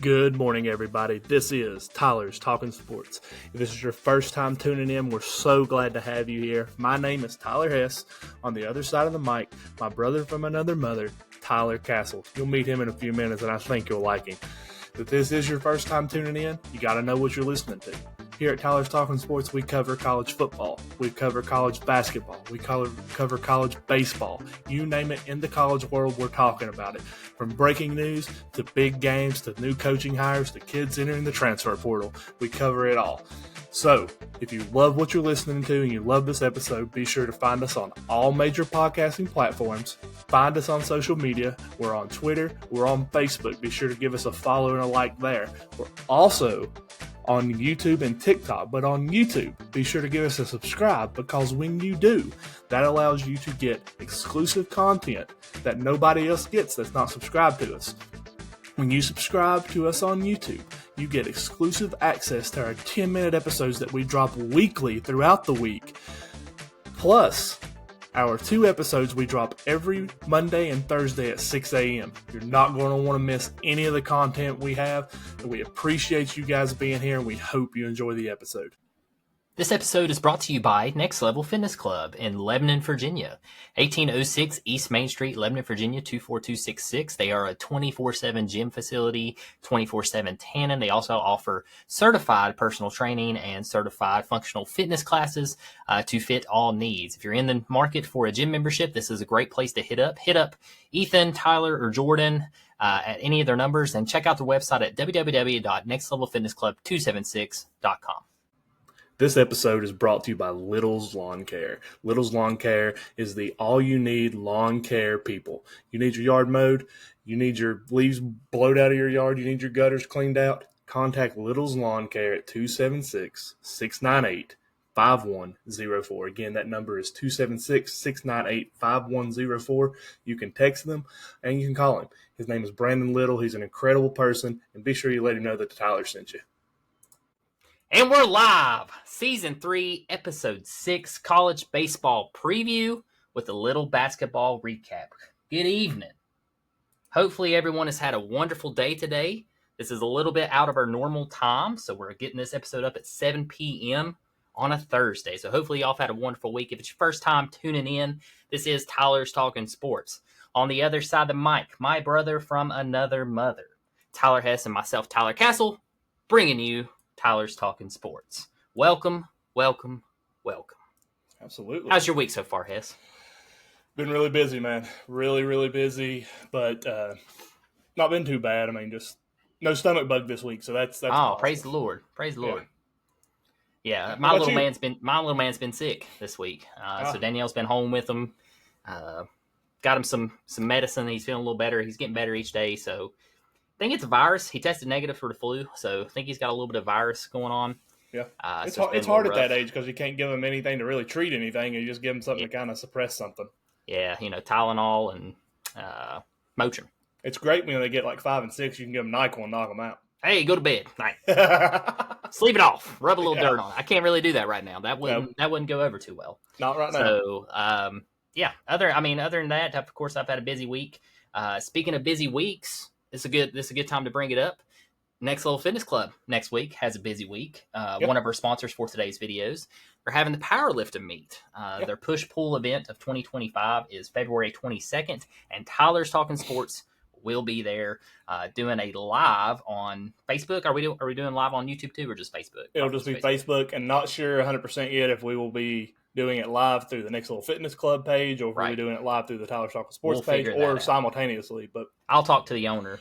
Good morning, everybody. This is Tyler's Talking Sports. If this is your first time tuning in, we're so glad to have you here. My name is Tyler Hess. On the other side of the mic, my brother from another mother, Tyler Castle. You'll meet him in a few minutes, and I think you'll like him. If this is your first time tuning in, you got to know what you're listening to. Here at Tyler's Talking Sports, we cover college football, we cover college basketball, we cover college baseball. You name it in the college world, we're talking about it. From breaking news to big games to new coaching hires to kids entering the transfer portal, we cover it all. So, if you love what you're listening to and you love this episode, be sure to find us on all major podcasting platforms. Find us on social media. We're on Twitter. We're on Facebook. Be sure to give us a follow and a like there. We're also on YouTube and TikTok, but on YouTube, be sure to give us a subscribe, because when you do, that allows you to get exclusive content that nobody else gets that's not subscribed to us. When you subscribe to us on YouTube, you get exclusive access to our 10-minute episodes that we drop weekly throughout the week. Plus, our 2 episodes we drop every Monday and Thursday at 6 a.m. You're not going to want to miss any of the content we have, and we appreciate you guys being here, and we hope you enjoy the episode. This episode is brought to you by Next Level Fitness Club in Lebanon, Virginia. 1806 East Main Street, Lebanon, Virginia, 24266. They are a 24/7 gym facility, 24/7 tanning. They also offer certified personal training and certified functional fitness classes to fit all needs. If you're in the market for a gym membership, this is a great place to hit up. Hit up Ethan, Tyler, or Jordan at any of their numbers, and check out their website at www.nextlevelfitnessclub276.com. This episode is brought to you by Little's Lawn Care. Little's Lawn Care is the all-you-need lawn care people. You need your yard mowed, you need your leaves blowed out of your yard, you need your gutters cleaned out, contact Little's Lawn Care at 276-698-5104. Again, that number is 276-698-5104. You can text them and you can call him. His name is Brandon Little. He's an incredible person, and be sure you let him know that Tyler sent you. And we're live, Season 3, Episode 6, College Baseball Preview with a little basketball recap. Good evening. Hopefully everyone has had a wonderful day today. This is a little bit out of our normal time, so we're getting this episode up at 7 p.m. on a Thursday. So hopefully y'all have had a wonderful week. If it's your first time tuning in, this is Tyler's Talking Sports. On the other side of the mic, my brother from another mother, Tyler Hess, and myself, Tyler Castle, bringing you Tyler's Talking Sports. Welcome, welcome, welcome. Absolutely. How's your week so far, Hess? Been really busy, man. Really, really busy, but not been too bad. I mean, just no stomach bug this week, so that's awesome. Praise the Lord. Praise the Lord. Yeah, my little man's been sick this week. So Danielle's been home with him. Got him some medicine. He's feeling a little better. He's getting better each day, so I think it's a virus. He tested negative for the flu, so I think he's got a little bit of virus going on. Yeah, it's hard at that age because you can't give him anything to really treat anything. You just give him something to kind of suppress something. Yeah, Tylenol and Motrin. It's great when they get like 5 and 6. You can give them NyQuil and knock them out. Hey, go to bed. Night. Sleep it off. Rub a little dirt on it. I can't really do that right now. That wouldn't go over too well. Not right now. So, Other than that, of course, I've had a busy week. Speaking of busy weeks, this is a good time to bring it up. Next Level Fitness Club next week has a busy week. One of our sponsors for today's videos. They're having the powerlifting meet. Their push-pull event of 2025 is February 22nd, and Tyler's Talking Sports will be there doing a live on Facebook. Are we doing live on YouTube too, or just Facebook? It'll just be Facebook, and not sure 100% yet if we will be doing it live through the Next Level Fitness Club page, or if we'll be doing it live through the Tyler's Talking Sports page, or simultaneously. But I'll talk to the owner.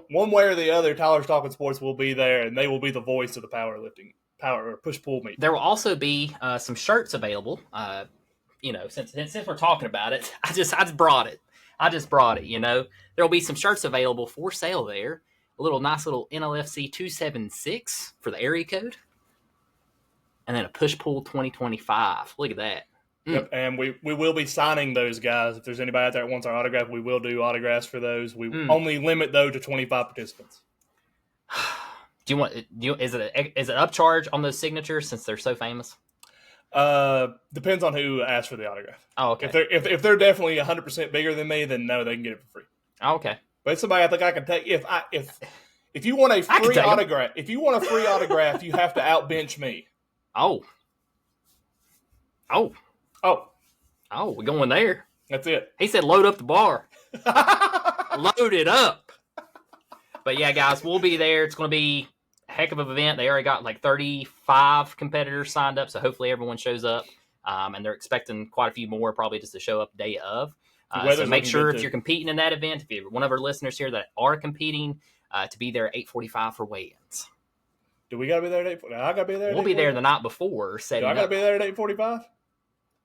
One way or the other, Tyler's Talking Sports will be there, and they will be the voice of the powerlifting or push-pull meet. There will also be some shirts available. Since we're talking about it, I just brought it. There will be some shirts available for sale there. A nice little NLFC 276 for the area code. And then a push-pull 2025. Look at that. Yep, and we will be signing those guys. If there's anybody out there that wants our autograph, we will do autographs for those. We only limit, though, to 25 participants. Is it an upcharge on those signatures since they're so famous? Depends on who asks for the autograph. Oh, okay. If they're definitely 100% bigger than me, then no, they can get it for free. Oh, okay. But it's somebody I think I can take If you want a I can free take 'em. autograph, you have to outbench me. Oh. Oh, We're going there. that's it. He said load up the bar. Load it up. But yeah, guys, we'll be there. It's going to be a heck of an event. They already got like 35 competitors signed up, so hopefully everyone shows up. And they're expecting quite a few more probably just to show up day of. So make sure if you're competing in that event, if you're one of our listeners here that are competing, to be there at 8:45 for weigh-ins. Do we got to be there at 8:45? I got to be there at 8:45? We'll be there the night before setting up. Do I got to be there at 8:45?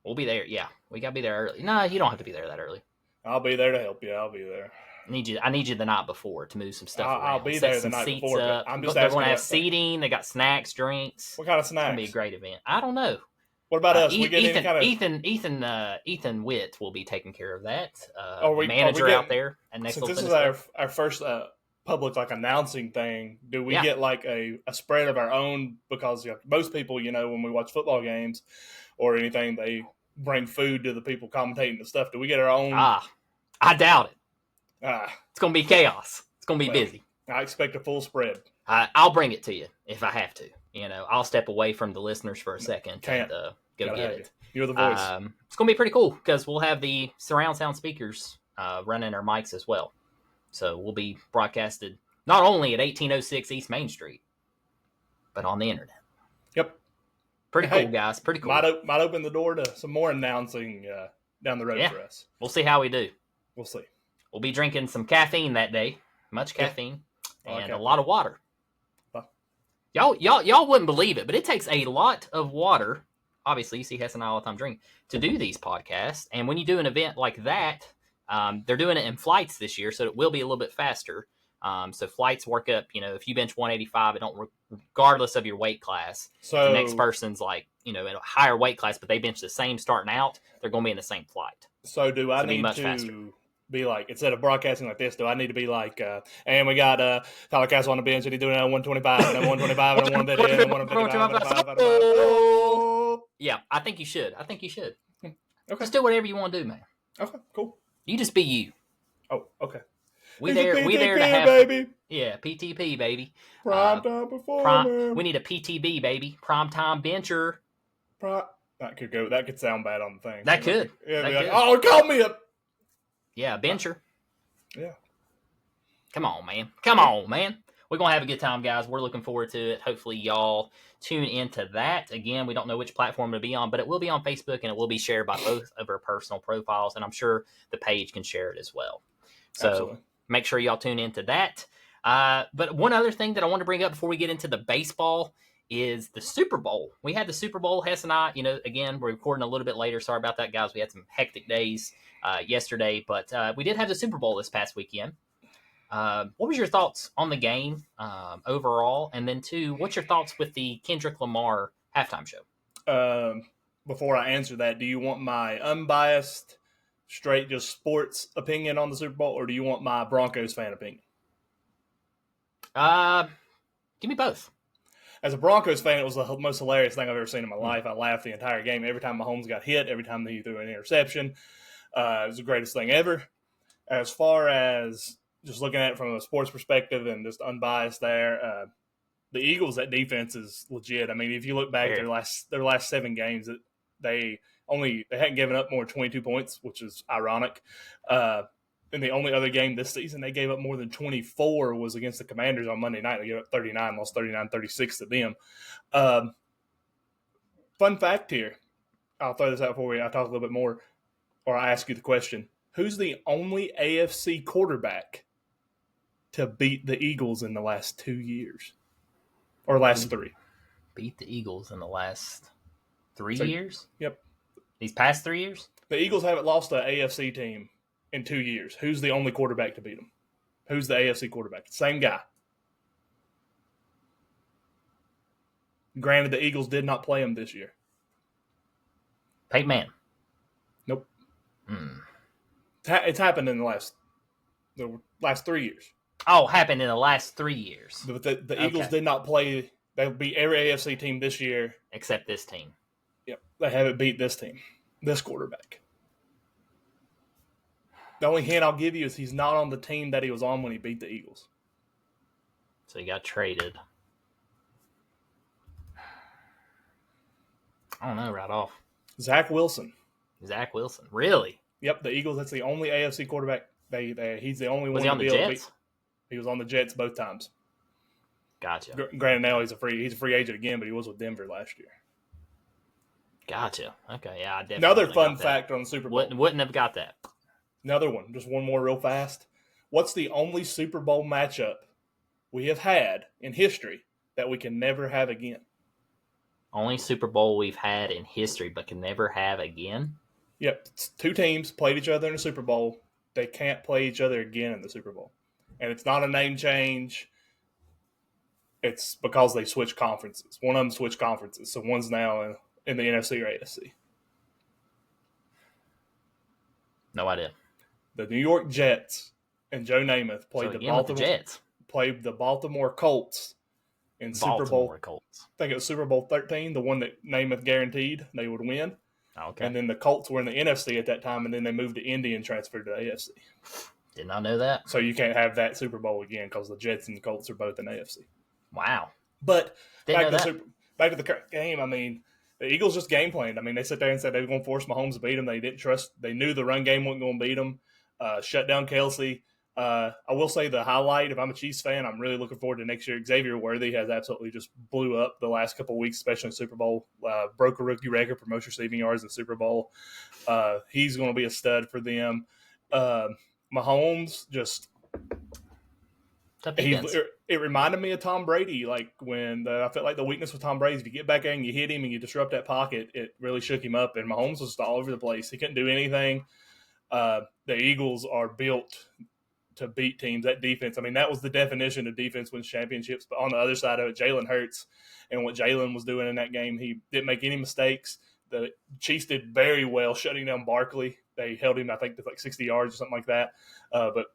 We'll be there. Yeah, we got to be there early. No, you don't have to be there that early. I'll be there to help you. I'll be there. I need you the night before to move some stuff around. I'll be there the night before. I'm just They're going to have seating. They got snacks, drinks. What kind of snacks? It's going to be a great event. I don't know. What about us? We get Ethan Witt will be taking care of that. Manager out there at Next. Since this is our first public announcing thing, do we get like a spread of our own? Because most people, when we watch football games or anything, they bring food to the people commentating the stuff. Do we get our own? I doubt it. It's going to be chaos. It's going to be busy. I expect a full spread. I'll bring it to you if I have to. I'll step away from the listeners for a second and go get it. You're the voice. It's going to be pretty cool because we'll have the surround sound speakers running our mics as well. So we'll be broadcasted not only at 1806 East Main Street, but on the internet. Yep. Pretty cool, guys. Pretty cool. Might open the door to some more announcing down the road for us. We'll see how we do. We'll see. We'll be drinking some caffeine that day. Much caffeine. And a lot of water. Y'all wouldn't believe it, but it takes a lot of water. Obviously, you see Hess and I all the time drink to do these podcasts. And when you do an event like that, they're doing it in flights this year, so it will be a little bit faster. So flights work up, if you bench 185, it don't regardless of your weight class. So the next person's in a higher weight class, but they bench the same starting out, they're going to be in the same flight. So do I need to be like, instead of broadcasting like this, do I need to be like, and we got Tyler Castle on the bench, and he's doing it at 125, and then 125, and then 150, and 155. Yeah, I think you should. Okay. Just do whatever you want to do, man. Okay, cool. You just be you. Oh, okay. We there to have, baby. Yeah, PTP, baby. Prime time performer. We need a PTB, baby. Prime time bencher. That could sound bad on the thing. That could. Oh, call me a... Yeah, bencher. Yeah. Come on, man. We're going to have a good time, guys. We're looking forward to it. Hopefully, y'all tune into that. Again, we don't know which platform it'll be on, but it will be on Facebook, and it will be shared by both of our personal profiles, and I'm sure the page can share it as well. So Absolutely. Make sure y'all tune into that. But one other thing that I want to bring up before we get into the baseball is the Super Bowl. We had the Super Bowl, Hess and I, again, we're recording a little bit later. Sorry about that, guys. We had some hectic days yesterday, but we did have the Super Bowl this past weekend. What was your thoughts on the game overall? And then, two, what's your thoughts with the Kendrick Lamar halftime show? Before I answer that, do you want my unbiased, straight, just sports opinion on the Super Bowl, or do you want my Broncos fan opinion? Give me both. As a Broncos fan, it was the most hilarious thing I've ever seen in my life. I laughed the entire game. Every time Mahomes got hit, every time he threw an interception. It was the greatest thing ever. As far as just looking at it from a sports perspective and just unbiased there, the Eagles, that defense is legit. I mean, if you look back at their last 7 games, they hadn't given up more than 22 points, which is ironic. And the only other game this season they gave up more than 24 was against the Commanders on Monday night. They gave up 39, lost 39-36 to them. Fun fact here. I'll throw this out for you. I'll talk a little bit more, or I ask you the question. Who's the only AFC quarterback to beat the Eagles in the last 2 years? Or last 3? Beat the Eagles in the last 3 years? Yep. These past 3 years? The Eagles haven't lost an AFC team in 2 years. Who's the only quarterback to beat them? Who's the AFC quarterback? Same guy. Granted, the Eagles did not play him this year. Peyton Manning. Nope. It's happened in the last 3 years. Oh, happened in the last 3 years. But the Eagles did not play. They beat every AFC team this year. Except this team. Yep. They haven't beat this team, this quarterback. The only hint I'll give you is he's not on the team that he was on when he beat the Eagles. So he got traded. I don't know right off. Zach Wilson. Zach Wilson. Really? Yep, the Eagles. That's the only AFC quarterback. He's the only Was one he to on be the able to Jets? He was on the Jets both times. Gotcha. Granted, now he's a free agent again, but he was with Denver last year. Gotcha. Okay, yeah, I definitely. Another fun fact on the Super Bowl. Wouldn't have got that. Another one, just one more real fast. What's the only Super Bowl matchup we have had in history that we can never have again? Only Super Bowl we've had in history, but can never have again? Yep, two teams played each other in the Super Bowl. They can't play each other again in the Super Bowl. And it's not a name change. It's because they switched conferences. One of them switched conferences, so one's now in the NFC or AFC. No idea. The New York Jets and Joe Namath played the Baltimore Colts in Super Bowl. Colts. I think it was Super Bowl 13, the one that Namath guaranteed they would win. Okay. And then the Colts were in the NFC at that time, and then they moved to Indy and transferred to the AFC. Did not know that. So you can't have that Super Bowl again because the Jets and the Colts are both in the AFC. Wow. But back to the game, I mean, the Eagles just game planned. I mean, they sat there and said they were going to force Mahomes to beat them. They didn't trust. They knew the run game wasn't going to beat them. Shut down Kelsey. I will say the highlight, if I'm a Chiefs fan, I'm really looking forward to next year. Xavier Worthy has absolutely just blew up the last couple of weeks, especially in the Super Bowl. Broke a rookie record for most receiving yards in the Super Bowl. He's going to be a stud for them. Mahomes just – it reminded me of Tom Brady, like when I felt like the weakness with Tom Brady, if you get back there and you hit him and you disrupt that pocket, it really shook him up. And Mahomes was just all over the place. He couldn't do anything. The Eagles are built to beat teams. That defense, I mean, that was the definition of defense wins championships. But on the other side of it, Jalen Hurts and what Jalen was doing in that game, he didn't make any mistakes. The Chiefs did very well shutting down Barkley. They held him, I think, to like 60 yards or something like that. But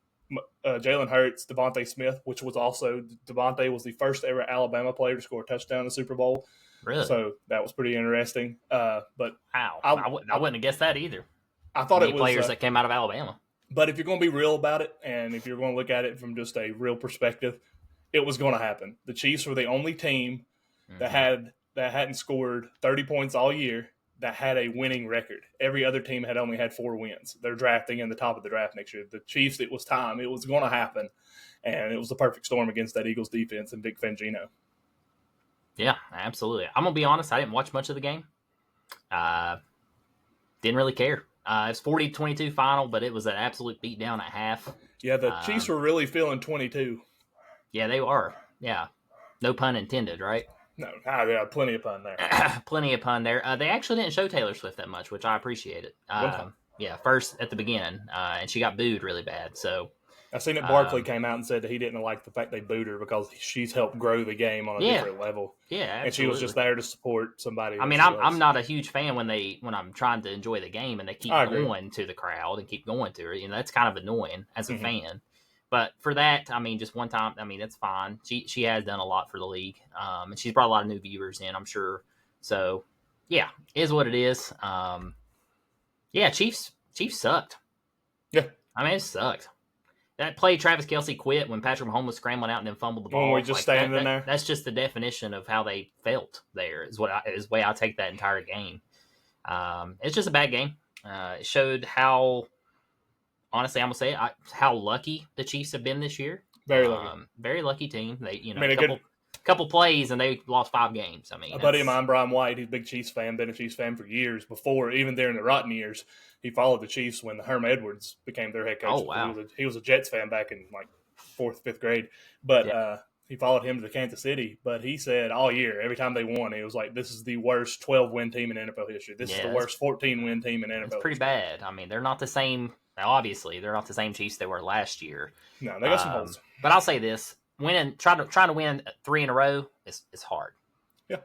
Jalen Hurts, Devontae Smith, which was also Devontae was the first ever Alabama player to score a touchdown in the Super Bowl. Really? So that was pretty interesting. But wow, I wouldn't have guessed that either. I thought it was players that came out of Alabama. But if you're going to be real about it, and if you're going to look at it from just a real perspective, it was going to happen. The Chiefs were the only team that hadn't scored 30 points all year that had a winning record. Every other team had only had 4 wins. They're drafting in the top of the draft next year. The Chiefs, it was time. It was going to happen. And it was the perfect storm against that Eagles defense and Big Fangino. Yeah, absolutely. I'm going to be honest. I didn't watch much of the game. Didn't really care. It's 40-22 final, but it was an absolute beatdown at half. Yeah, the Chiefs were really feeling 22. Yeah, they are. Yeah. No pun intended, right? No, yeah, plenty of pun there. Plenty of pun there. They actually didn't show Taylor Swift that much, which I appreciated. Yeah, first at the beginning, and she got booed really bad. So I seen that Barkley came out and said that he didn't like the fact they booed her because she's helped grow the game on a different level. Yeah, absolutely. And she was just there to support somebody. I mean, I'm not a huge fan when I'm trying to enjoy the game and they keep going to the crowd and keep going to her. You know, that's kind of annoying as a fan. But for that, I mean, just one time, I mean, that's fine. She has done a lot for the league, and she's brought a lot of new viewers in, I'm sure. So, yeah, is what it is. Yeah, Chiefs sucked. Yeah. I mean, it sucked. That play, Travis Kelce quit when Patrick Mahomes was scrambling out and then fumbled the ball. When we just standing there. That's just the definition of how they felt there. Is the way I take that entire game. It's just a bad game. It showed how, honestly, I'm gonna say how lucky the Chiefs have been this year. Very lucky. Very lucky team. They couple plays and they lost 5 games. I mean, a buddy of mine, Brian White, he's a big Chiefs fan, been a Chiefs fan for years. Before, even during the rotten years, he followed the Chiefs when Herm Edwards became their head coach. Oh, wow. He was a Jets fan back in like 4th, 5th grade. But he followed him to Kansas City. But he said all year, every time they won, it was like, this is the worst 12-win team in NFL history. This is the worst 14-win team in NFL history. It's pretty bad. I mean, they're not the same. Obviously, they're not the same Chiefs they were last year. No, they got some holes. But I'll say this. Trying to win 3 in a row is hard. Yeah,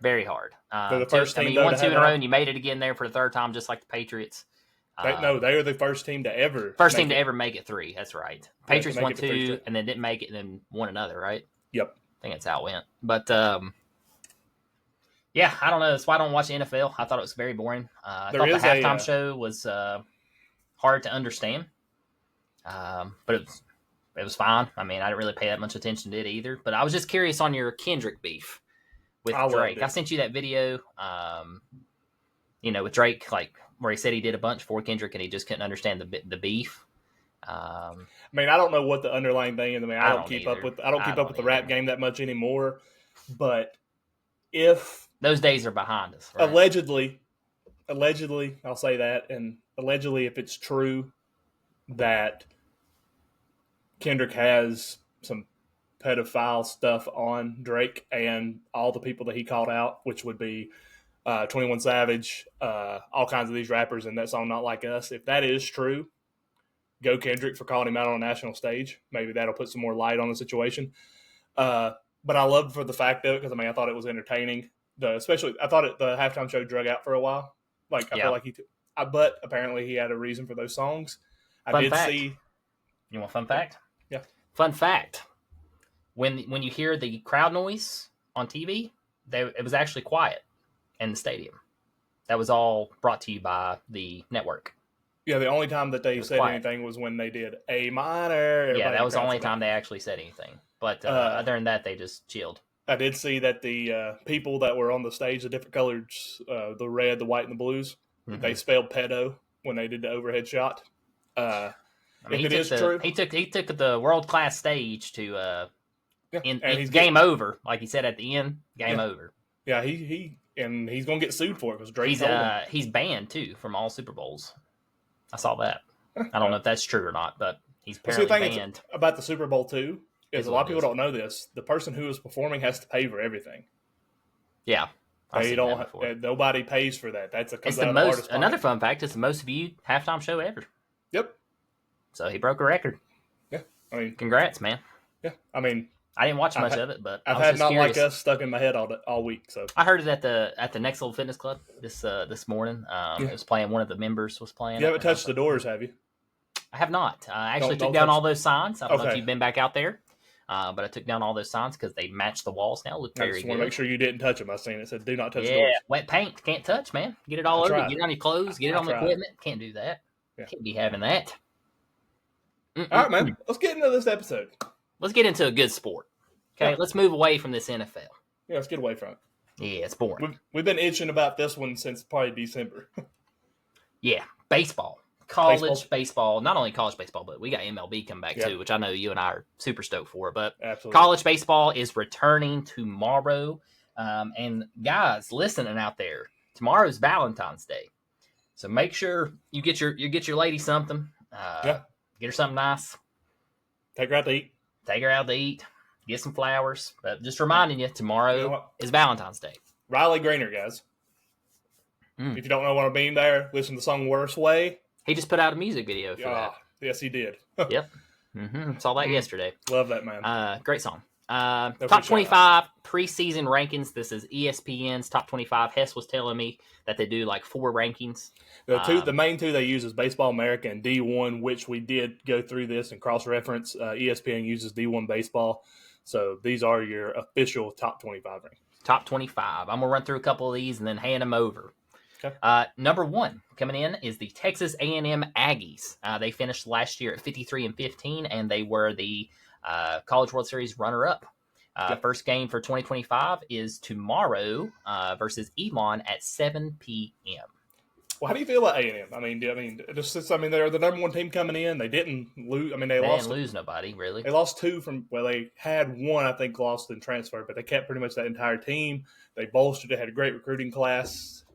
very hard. They're the first team. You won 2 in a row and you made it again there for the 3rd time, just like the Patriots. They are the first team to ever ever make it 3. That's right. Patriots won 2 and then didn't make it and then won another, right? Yep. I think that's how it went. But yeah, I don't know. That's why I don't watch the NFL. I thought it was very boring. I thought the halftime show was hard to understand. But It was fine. I mean, I didn't really pay that much attention to it either. But I was just curious on your Kendrick beef with Drake. I sent you that video, with Drake, like where he said he did a bunch for Kendrick and he just couldn't understand the beef. I mean, I don't know what the underlying thing is. I mean, I don't keep up with the rap game that much anymore. But if those days are behind us, right? allegedly, I'll say that, and allegedly, if it's true that Kendrick has some pedophile stuff on Drake and all the people that he called out, which would be 21 Savage, all kinds of these rappers in that song Not Like Us. If that is true, go Kendrick for calling him out on a national stage. Maybe that'll put some more light on the situation. But I love for the fact of it because, I mean, I thought it was entertaining. I thought the halftime show drug out for a while. I feel like but apparently he had a reason for those songs. You want a fun fact? Yeah. Fun fact. When you hear the crowd noise on TV, it was actually quiet in the stadium. That was all brought to you by the network. Yeah, the only time that they said anything was when they did A minor. Yeah, that was the only time they actually said anything. But other than that, they just chilled. I did see that the people that were on the stage, the different colors, the red, the white, and the blues, they spelled pedo when they did the overhead shot. I mean, true, he took the world class stage to he's game over, like he said at the end, game over. Yeah, he's gonna get sued for it because Drake told him. He's banned too from all Super Bowls. I saw that. I don't know if that's true or not, but he's apparently banned. About the Super Bowl too is a lot of people don't know this. The person who is performing has to pay for everything. Yeah, nobody pays for that. It's the most. Another fun fact: it's the most viewed halftime show ever. Yep. So he broke a record. Yeah, I mean, congrats, man. Yeah, I mean, I didn't watch much of it, but I've had Not Like Us stuck in my head all week. So I heard it at the Next Level Fitness Club this morning. It was playing. One of the members was playing. You haven't touched the doors, have you? I have not. I actually took down all those signs. I don't know if you've been back out there, but I took down all those signs because they match the walls now. Look very good. I just want to make sure you didn't touch them. I seen it said "Do not touch the doors." Yeah, wet paint can't touch, man. Get it all over. Get it on your clothes. Get it on the equipment. Can't do that. Yeah. Can't be having that. All right, man. Let's get into this episode. Let's get into a good sport. Okay, let's move away from this NFL. Yeah, let's get away from it. Yeah, it's boring. We've been itching about this one since probably December. Yeah, baseball. College baseball. Not only college baseball, but we got MLB coming back too, which I know you and I are super stoked for. But absolutely. College baseball is returning tomorrow. And guys listening out there, tomorrow's Valentine's Day. So make sure you get your lady something. Get her something nice. Take her out to eat. Get some flowers. But just reminding you, tomorrow is Valentine's Day. Riley Greener, guys. If you don't know what I mean there, listen to the song Worst Way. He just put out a music video for that. Yes, he did. Yep. Saw that yesterday. Love that, man. Great song. Top 25 preseason rankings. This is ESPN's top 25. Hess was telling me that they do like 4 rankings. The main two they use is Baseball America and D1, which we did go through this and cross-reference. ESPN uses D1 Baseball. So these are your official top 25 rankings. Top 25. I'm going to run through a couple of these and then hand them over. Okay. Number 1 coming in is the Texas A&M Aggies. They finished last year at 53-15, and they were the College World Series runner-up. First game for 2025 is tomorrow versus Elon at 7 p.m. Well, how do you feel about A&M? I mean, they're the number 1 team coming in. They didn't lose. I mean, they didn't lose nobody really. They lost 2 from. Well, they had 1, I think, lost in transfer, but they kept pretty much that entire team. They bolstered. They had a great recruiting class.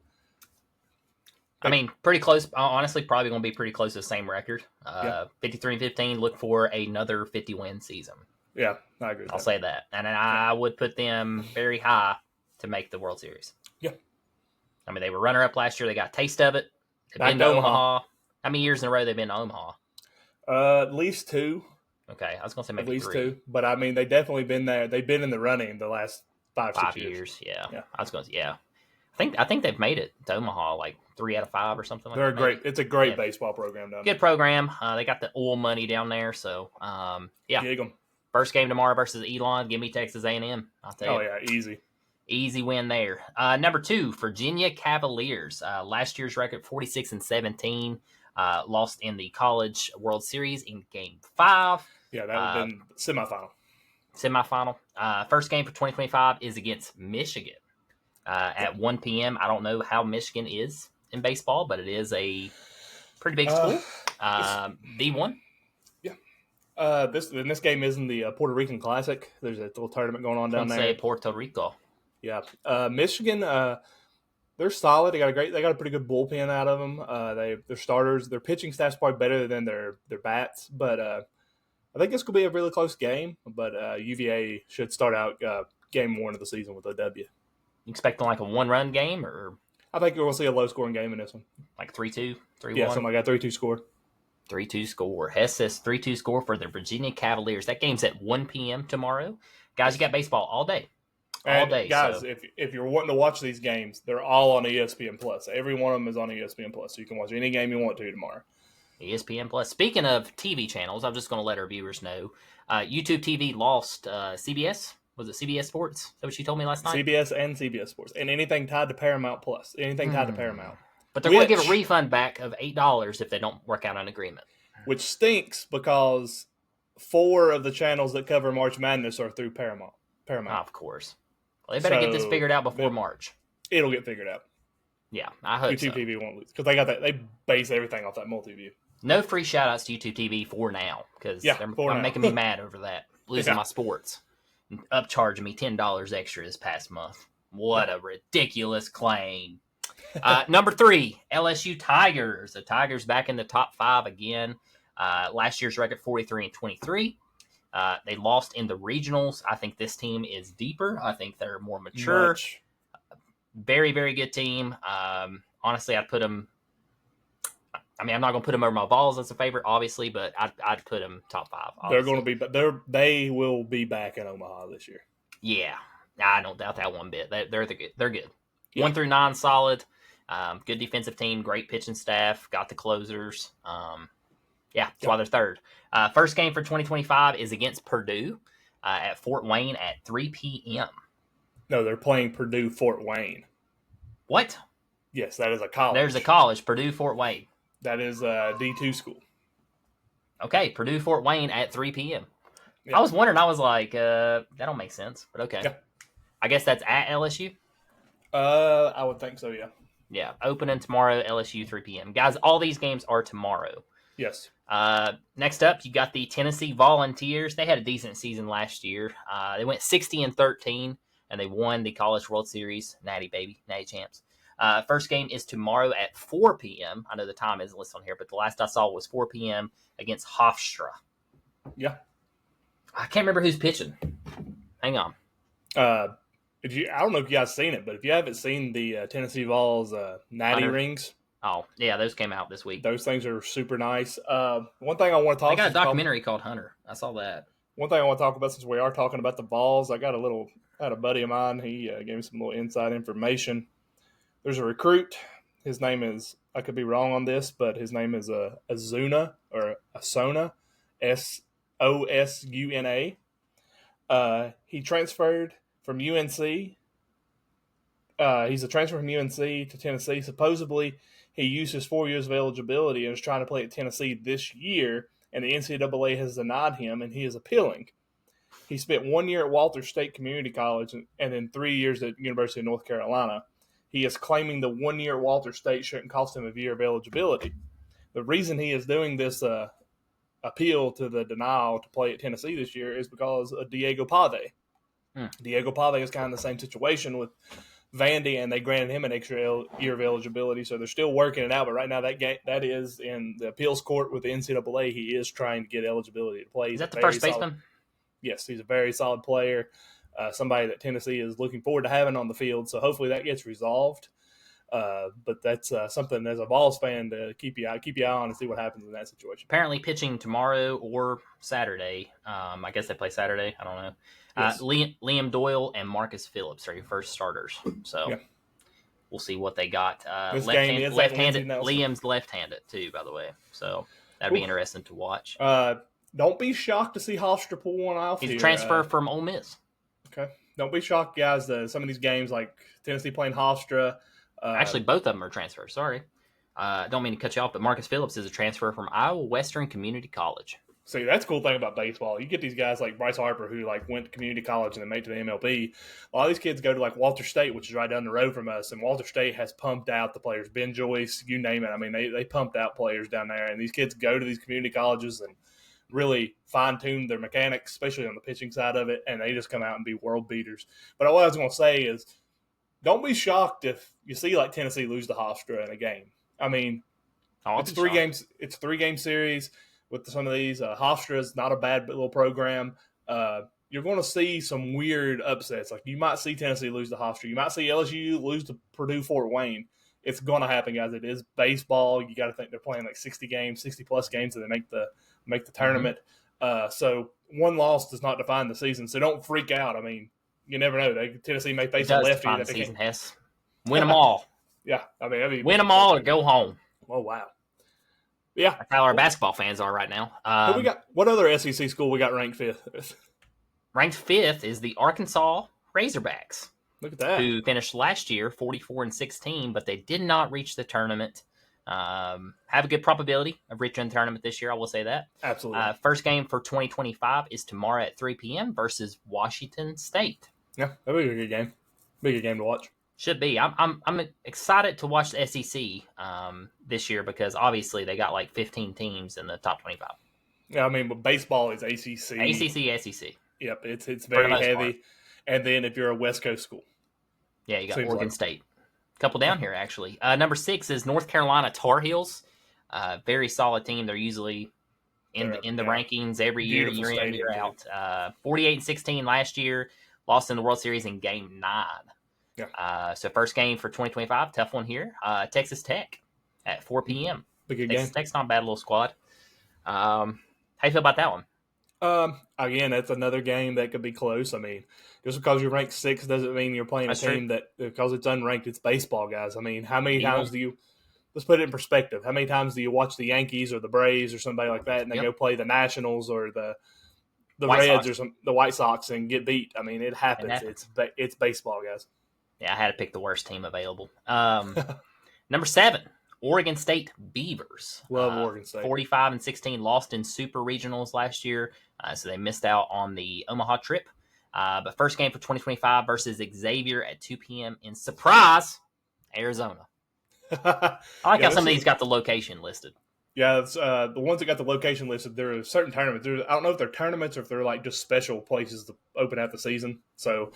I mean, pretty close. Honestly, probably going to be pretty close to the same record. 53-15. Look for another 50-win season. Yeah, I agree. I'll say that, and I would put them very high to make the World Series. Yeah. I mean, they were runner-up last year. They got a taste of it. They've been to Omaha. How many years in a row they've been to Omaha? At least 2. Okay, I was going to say maybe at least 3. 2. But I mean, they've definitely been there. They've been in the running the last 5 years. Yeah. I was going to. Yeah. I think they've made it to Omaha like 3 out of 5 or something like that. Great. It's a great baseball program down there. Good program. They got the oil money down there, so Gig 'em. First game tomorrow versus Elon. Give me Texas A&M. I'll tell you. Oh yeah, easy win there. Number 2, Virginia Cavaliers. Last year's record 46-17. Lost in the College World Series in Game 5. Yeah, that would have been semifinal. Semifinal. First game for 2025 is against Michigan at 1 p.m. I don't know how Michigan is in baseball, but it is a pretty big school. D1. Yeah. This game is in the Puerto Rican Classic. There's a little tournament going on down there. Say Puerto Rico. Yeah. Michigan, they're solid. They got a pretty good bullpen out of them. Their starters, their pitching staff's probably better than their bats, but I think this could be a really close game. But UVA should start out game 1 of the season with a W. You expecting like a 1-run game, or I think we'll see a low scoring game in this one. Like 3-2, 3-1? Yeah, something like that. 3-2 score. 3-2 score. Hess says 3-2 score for the Virginia Cavaliers. That game's at 1 p.m. tomorrow. Guys, you got baseball all day. All day. Guys, so. if you're wanting to watch these games, they're all on ESPN Plus. Every one of them is on ESPN Plus, so you can watch any game you want to tomorrow. ESPN Plus. Speaking of TV channels, I'm just going to let our viewers know. YouTube TV lost CBS. Was it CBS Sports? Is that what you told me last night? CBS and CBS Sports. And anything tied to Paramount Plus. Anything tied to Paramount. But they're going to give a refund back of $8 if they don't work out an agreement. Which stinks because 4 of the channels that cover March Madness are through Paramount. Of course. Well, they better get this figured out before March. It'll get figured out. Yeah, I hope YouTube TV won't lose because they got that. They base everything off that multi-view. No free shout-outs to YouTube TV for now because they're making me mad over that. Losing my sports. And upcharging me $10 extra this past month. What a ridiculous claim. Number 3, LSU Tigers. The Tigers back in the top 5 again. Last year's record 43-23. They lost in the regionals. I think this team is deeper. I think they're more mature. Very, very good team. Honestly, I'd put them. I mean, I'm not going to put them over my balls as a favorite, obviously, but I'd put them top 5. Obviously. They will be back in Omaha this year. Yeah, I don't doubt that one bit. They're good. Yeah. 1 through 9 solid. Good defensive team, great pitching staff, got the closers. That's why they're third. First game for 2025 is against Purdue at Fort Wayne at 3 p.m. No, they're playing Purdue Fort Wayne. What? Yes, that is a college. There's a college, Purdue Fort Wayne. That is a D2 school. Okay, Purdue Fort Wayne at 3 p.m. Yeah. I was wondering, I was like, that don't make sense, but okay. Yeah. I guess that's at LSU? I would think so, yeah. Yeah, opening tomorrow, LSU 3 p.m. Guys, all these games are tomorrow. Yes. Next up, you got the Tennessee Volunteers. They had a decent season last year. They went 60-13, and they won the College World Series. Natty, baby. Natty champs. First game is tomorrow at 4 p.m. I know the time isn't listed on here, but the last I saw was 4 p.m. against Hofstra. Yeah. I can't remember who's pitching. Hang on. I don't know if you guys seen it, but if you haven't seen the Tennessee Vols Natty rings. Oh, yeah, those came out this week. Those things are super nice. One thing I want to talk about. They got a documentary called Hunter. I saw that. One thing I want to talk about since we are talking about the Vols, I had a buddy of mine. He gave me some little inside information. There's a recruit. His name is, I could be wrong on this, but his name is Azuna or Asona, Sosuna. He transferred from UNC. He's a transfer from UNC to Tennessee. Supposedly, he used his 4 years of eligibility and is trying to play at Tennessee this year, and the NCAA has denied him, and he is appealing. He spent 1 year at Walters State Community College and then 3 years at University of North Carolina. He is claiming the 1 year at Walters State shouldn't cost him a year of eligibility. The reason he is doing this appeal to the denial to play at Tennessee this year is because of Diego Pave. Diego Pave is kind of the same situation with Vandy, and they granted him an extra year of eligibility, so they're still working it out. But right now, that is in the appeals court with the NCAA. He is trying to get eligibility to play. Is that the first baseman? Yes, he's a very solid player. Somebody that Tennessee is looking forward to having on the field. So hopefully that gets resolved. But that's something as a Vols fan to keep your eye on and see what happens in that situation. Apparently pitching tomorrow or Saturday. I guess they play Saturday. I don't know. Yes. Liam Doyle and Marcus Phillips are your first starters. So we'll see what they got. Left-handed. Liam's left-handed too, by the way. So that'd be interesting to watch. Don't be shocked to see Hofstra pull one off. He's a transfer from Ole Miss. Okay. Don't be shocked, guys. Some of these games, like Tennessee playing Hofstra. Actually, both of them are transfers. Sorry. Don't mean to cut you off, but Marcus Phillips is a transfer from Iowa Western Community College. See, that's a cool thing about baseball. You get these guys like Bryce Harper who like went to community college and then made it to the MLB. A lot of these kids go to like Walter State, which is right down the road from us, and Walter State has pumped out the players. Ben Joyce, you name it. I mean, they pumped out players down there, and these kids go to these community colleges and really fine-tune their mechanics, especially on the pitching side of it, and they just come out and be world beaters. But what I was going to say is, don't be shocked if you see like Tennessee lose to Hofstra in a game. I mean, it's 3 games. It's a 3-game series with some of these. Hofstra is not a bad little program. You're going to see some weird upsets. Like you might see Tennessee lose to Hofstra. You might see LSU lose to Purdue Fort Wayne. It's going to happen, guys. It is baseball. You got to think they're playing like 60 games, 60-plus games, and they make the tournament. So one loss does not define the season. So don't freak out. I mean, you never know. Tennessee may face a lefty. Define the season, Hess. Win them all. Yeah, I mean, win them all or go home. Oh wow. Yeah, that's how our basketball fans are right now. Who we got? What other SEC school we got ranked 5th? Ranked 5th is the Arkansas Razorbacks. Look at that. Who finished last year 44-16, but they did not reach the tournament. Have a good probability of reaching the tournament this year. I will say that. Absolutely. First game for 2025 is tomorrow at 3 p.m. versus Washington State. Yeah, that'll be a good game. Be a good game to watch. Should be. I'm excited to watch the SEC this year because obviously they got like 15 teams in the top 25. Yeah, I mean, but baseball is ACC. ACC, SEC. Yep, it's very heavy. Part. And then if you're a West Coast school. Yeah, you got Oregon State. A couple down here, actually. Number 6 is North Carolina Tar Heels. Very solid team. They're usually in the rankings every year, year in, year out. 48-16 last year. Lost in the World Series in Game 9. Yeah. So first game for 2025, tough one here. Texas Tech at 4 p.m. Big Texas game. Tech's not a bad little squad. How you feel about that one? Again, that's another game that could be close. I mean, just because you're ranked 6 doesn't mean you're playing a team that, because it's unranked, it's baseball, guys. I mean, how many times do you, let's put it in perspective, how many times do you watch the Yankees or the Braves or somebody like that and they go play the Nationals or the Reds or the White Sox and get beat? I mean, it happens. It's baseball, guys. Yeah, I had to pick the worst team available. Number 7, Oregon State Beavers. Love Oregon State. 45-16, lost in Super Regionals last year, so they missed out on the Omaha trip. But first game for 2025 versus Xavier at 2 p.m. in Surprise, Arizona. I like how some of these got the location listed. Yeah, it's, the ones that got the location listed, there are certain tournaments. I don't know if they're tournaments or if they're like just special places to open out the season. So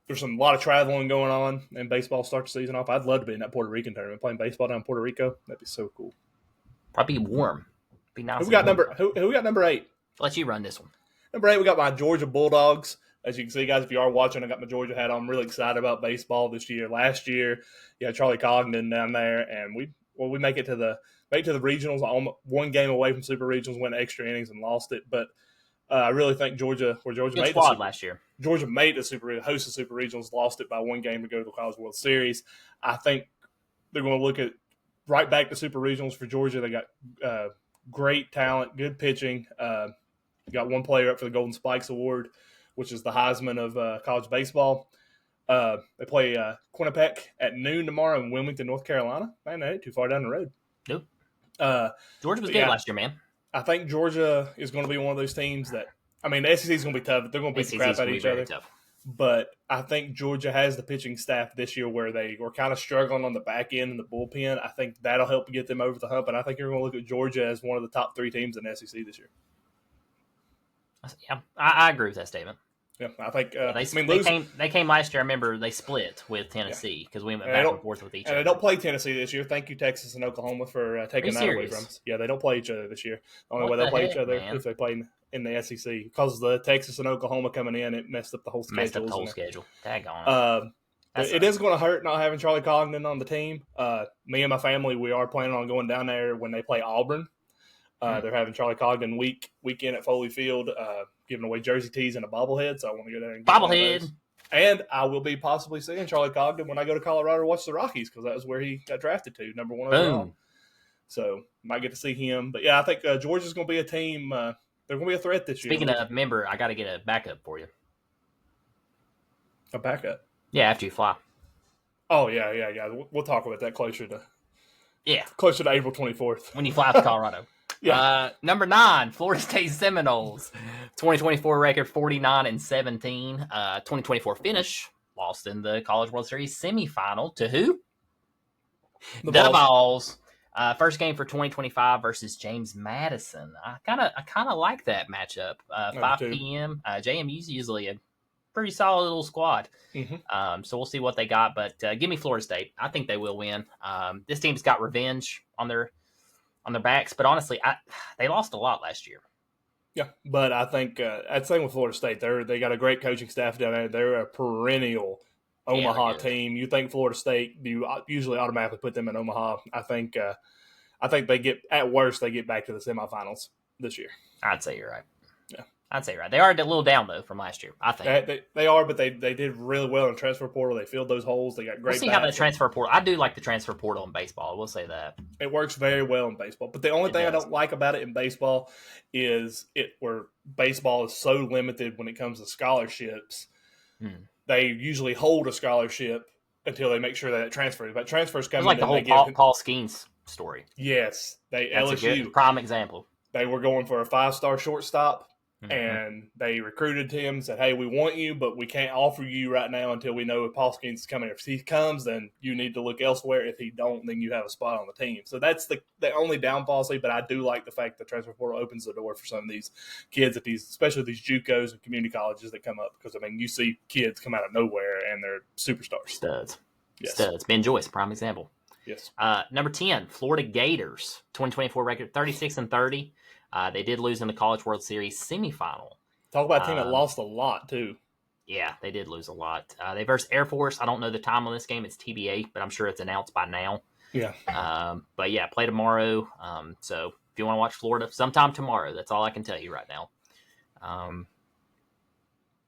there's a lot of traveling going on, and baseball starts the season off. I'd love to be in that Puerto Rican tournament, playing baseball down in Puerto Rico. That'd be so cool. Probably warm. Be nice. Who we got number 8? Let you run this one. Number 8, we got my Georgia Bulldogs. As you can see, guys, if you are watching, I got my Georgia hat on. I'm really excited about baseball this year. Last year, you had Charlie Cogden down there, and we make it to the regionals. One game away from Super Regionals, went extra innings and lost it. But I really think Georgia made squad last year. Georgia made host the Super Regionals, lost it by one game to go to the College World Series. I think they're going to look at right back to Super Regionals for Georgia. They got great talent, good pitching. Got one player up for the Golden Spikes Award, which is the Heisman of college baseball. They play Quinnipiac at noon tomorrow in Wilmington, North Carolina. Man, that ain't too far down the road. Nope. Georgia was good last year, man. I think Georgia is going to be one of those teams that, I mean, the SEC is going to be tough. They're going to beat the crap out of each other. Tough. But I think Georgia has the pitching staff this year where they were kind of struggling on the back end and the bullpen. I think that'll help get them over the hump. And I think you're going to look at Georgia as one of the top 3 teams in the SEC this year. Yeah, I agree with that statement. Yeah, I think they came last year. I remember they split with Tennessee because we went back and forth with each other. And they don't play Tennessee this year. Thank you, Texas and Oklahoma, for taking that away from us. Yeah, they don't play each other this year. The only way they'll play each other if they play in the SEC. Because of the Texas and Oklahoma coming in, it messed up the whole schedule. Daggone. It is going to hurt not having Charlie Cogden on the team. Me and my family, we are planning on going down there when they play Auburn. They're having Charlie Cogden weekend at Foley Field, giving away jersey tees and a bobblehead. So I want to go there and get bobblehead. And I will be possibly seeing Charlie Cogden when I go to Colorado to watch the Rockies because that was where he got drafted to, number 1 overall. So might get to see him. But yeah, I think Georgia's going to be a team. They're going to be a threat this year. Speaking of member, I got to get a backup for you. A backup? Yeah, after you fly. Oh yeah. We'll talk about that closer to April 24th when you fly out to Colorado. Yeah. Number 9, Florida State Seminoles. 2024 record 49-17. 2024 finish lost in the College World Series semifinal to who? The The Vols. Vols. First game for 2025 versus James Madison. I kind of like that matchup. 5 p.m. JMU's usually a pretty solid little squad. So we'll see what they got, but give me Florida State. I think they will win. This team's got revenge on their backs, but honestly, they lost a lot last year. Yeah, but I think that's the thing with Florida State. They got a great coaching staff down there. They're a perennial Omaha team. You think Florida State, you usually automatically put them in Omaha. I think they get, at worst, they get back to the semifinals this year. I'd say you're right. Yeah. I'd say you're right. They are a little down, though, from last year, I think. They are, but they did really well in the transfer portal. They filled those holes. They got great. We'll see how the transfer portal. I do like the transfer portal in baseball. We'll say that. It works very well in baseball. But the only thing I don't like about it in baseball is where baseball is so limited when it comes to scholarships. They usually hold a scholarship until they make sure that it transfers. But transfers come in. It's like the whole Paul Skeens story. Yes. That's LSU. a good prime example. They were going for a 5-star shortstop. And they recruited him, said, hey, we want you, but we can't offer you right now until we know if Paul Skeens is coming. If he comes, then you need to look elsewhere. If he don't, then you have a spot on the team. So that's the only downfall, but I do like the fact the transfer portal opens the door for some of these kids, especially these JUCOs and community colleges that come up. Because, you see kids come out of nowhere, and they're superstars. Studs. Yes. Studs. Ben Joyce, prime example. Yes. Number 10, Florida Gators. 2024 record, 36-30. They did lose in the College World Series semifinal. Talk about a team that lost a lot, too. Yeah, they did lose a lot. They versed Air Force. I don't know the time on this game. It's TBA, but I'm sure it's announced by now. Yeah. But, yeah, play tomorrow. So if you want to watch Florida, sometime tomorrow. That's all I can tell you right now.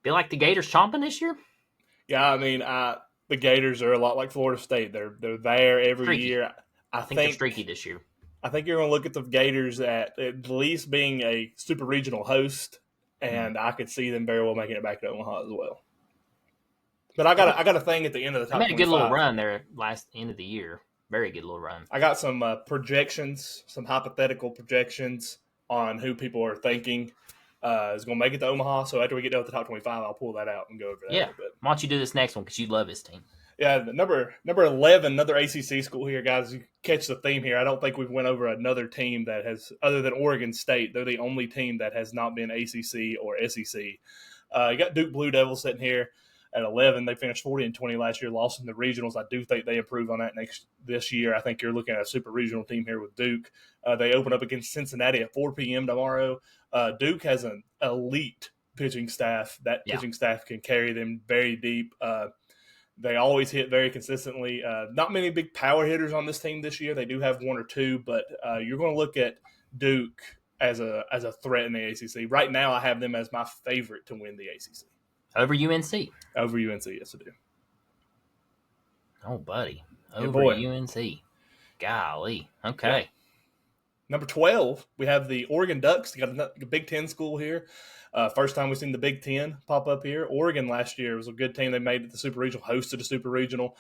Feel like the Gators chomping this year? Yeah, the Gators are a lot like Florida State. They're there every streaky. Year. I think they're streaky this year. I think you're going to look at the Gators at least being a super regional host, and I could see them very well making it back to Omaha as well. But I got a thing at the end of the top. They made a good little run there last end of the year. Very good little run. I got some projections, some hypothetical projections on who people are thinking is going to make it to Omaha. So after we get down to the top 25, I'll pull that out and go over that a little bit. Why don't you do this next one because you love his team. Yeah, number 11, another ACC school here, guys. You catch the theme here. I don't think we've went over another team that has, other than Oregon State, they're the only team that has not been ACC or SEC. You got Duke Blue Devils sitting here at 11. They finished 40-20 last year, lost in the regionals. I do think they improve on that this year. I think you're looking at a super regional team here with Duke. They open up against Cincinnati at 4 p.m. tomorrow. Duke has an elite pitching staff. That pitching staff can carry them very deep. They always hit very consistently. Not many big power hitters on this team this year. They do have one or two, but you're going to look at Duke as a threat in the ACC. Right now, I have them as my favorite to win the ACC. Over UNC. Over UNC, yes, I do. Oh, buddy. Over UNC. Golly. Okay. Yeah. Number 12, we have the Oregon Ducks. They got a Big Ten school here. First time we've seen the Big Ten pop up here. Oregon last year was a good team. They made it the Super Regional, hosted a Super Regional.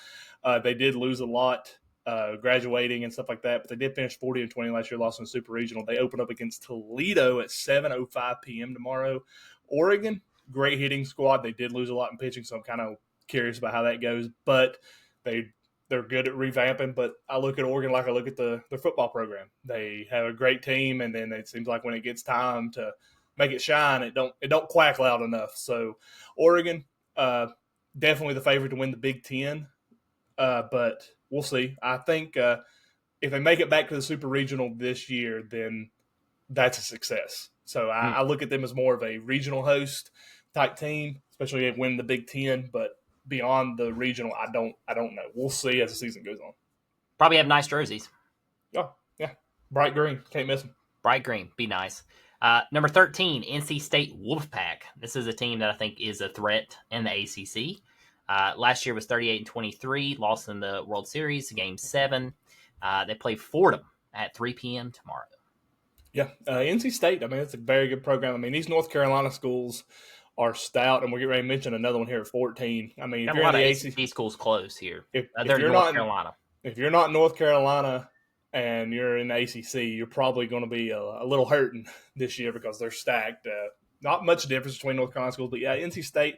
They did lose a lot graduating and stuff like that, but they did finish 40-20 last year, lost in the Super Regional. They open up against Toledo at 7:05 p.m. tomorrow. Oregon, great hitting squad. They did lose a lot in pitching, so I'm kind of curious about how that goes. But they're good at revamping. But I look at Oregon like I look at their football program. They have a great team, and then it seems like when it gets time to make it shine, it don't quack loud enough. So Oregon, definitely the favorite to win the Big Ten, but we'll see. I think if they make it back to the Super Regional this year, then that's a success. So I look at them as more of a regional host type team, especially if winning the Big Ten. But beyond the regional, I don't know. We'll see as the season goes on. Probably have nice jerseys. Oh, yeah. Bright green. Can't miss them. Bright green. Be nice. Number 13, NC State Wolfpack. This is a team that I think is a threat in the ACC. Last year was 38-23, lost in the World Series, Game 7. They play Fordham at 3 p.m. tomorrow. Yeah, NC State, it's a very good program. These North Carolina schools are stout, and we're getting ready to mention another one here at 14. If you're in the ACC schools close here. if they're you're North Carolina. If you're not in North Carolina, and you're in the ACC, you're probably going to be a little hurting this year because they're stacked. Not much difference between North Carolina schools, but yeah, NC State,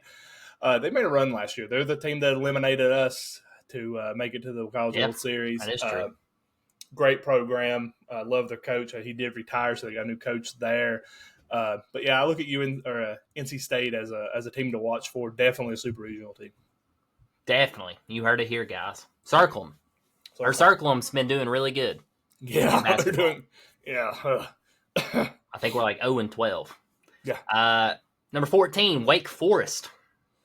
they made a run last year. They're the team that eliminated us to make it to the College World Series. That is true. Great program. Love their coach. He did retire, so they got a new coach there. But yeah, I look at NC State as a team to watch for. Definitely a super regional team. Definitely. You heard it here, guys. Circle them. Or Circle them's been doing really good. Yeah, they're doing. Yeah. I think we're like 0-12. Yeah. Number 14, Wake Forest.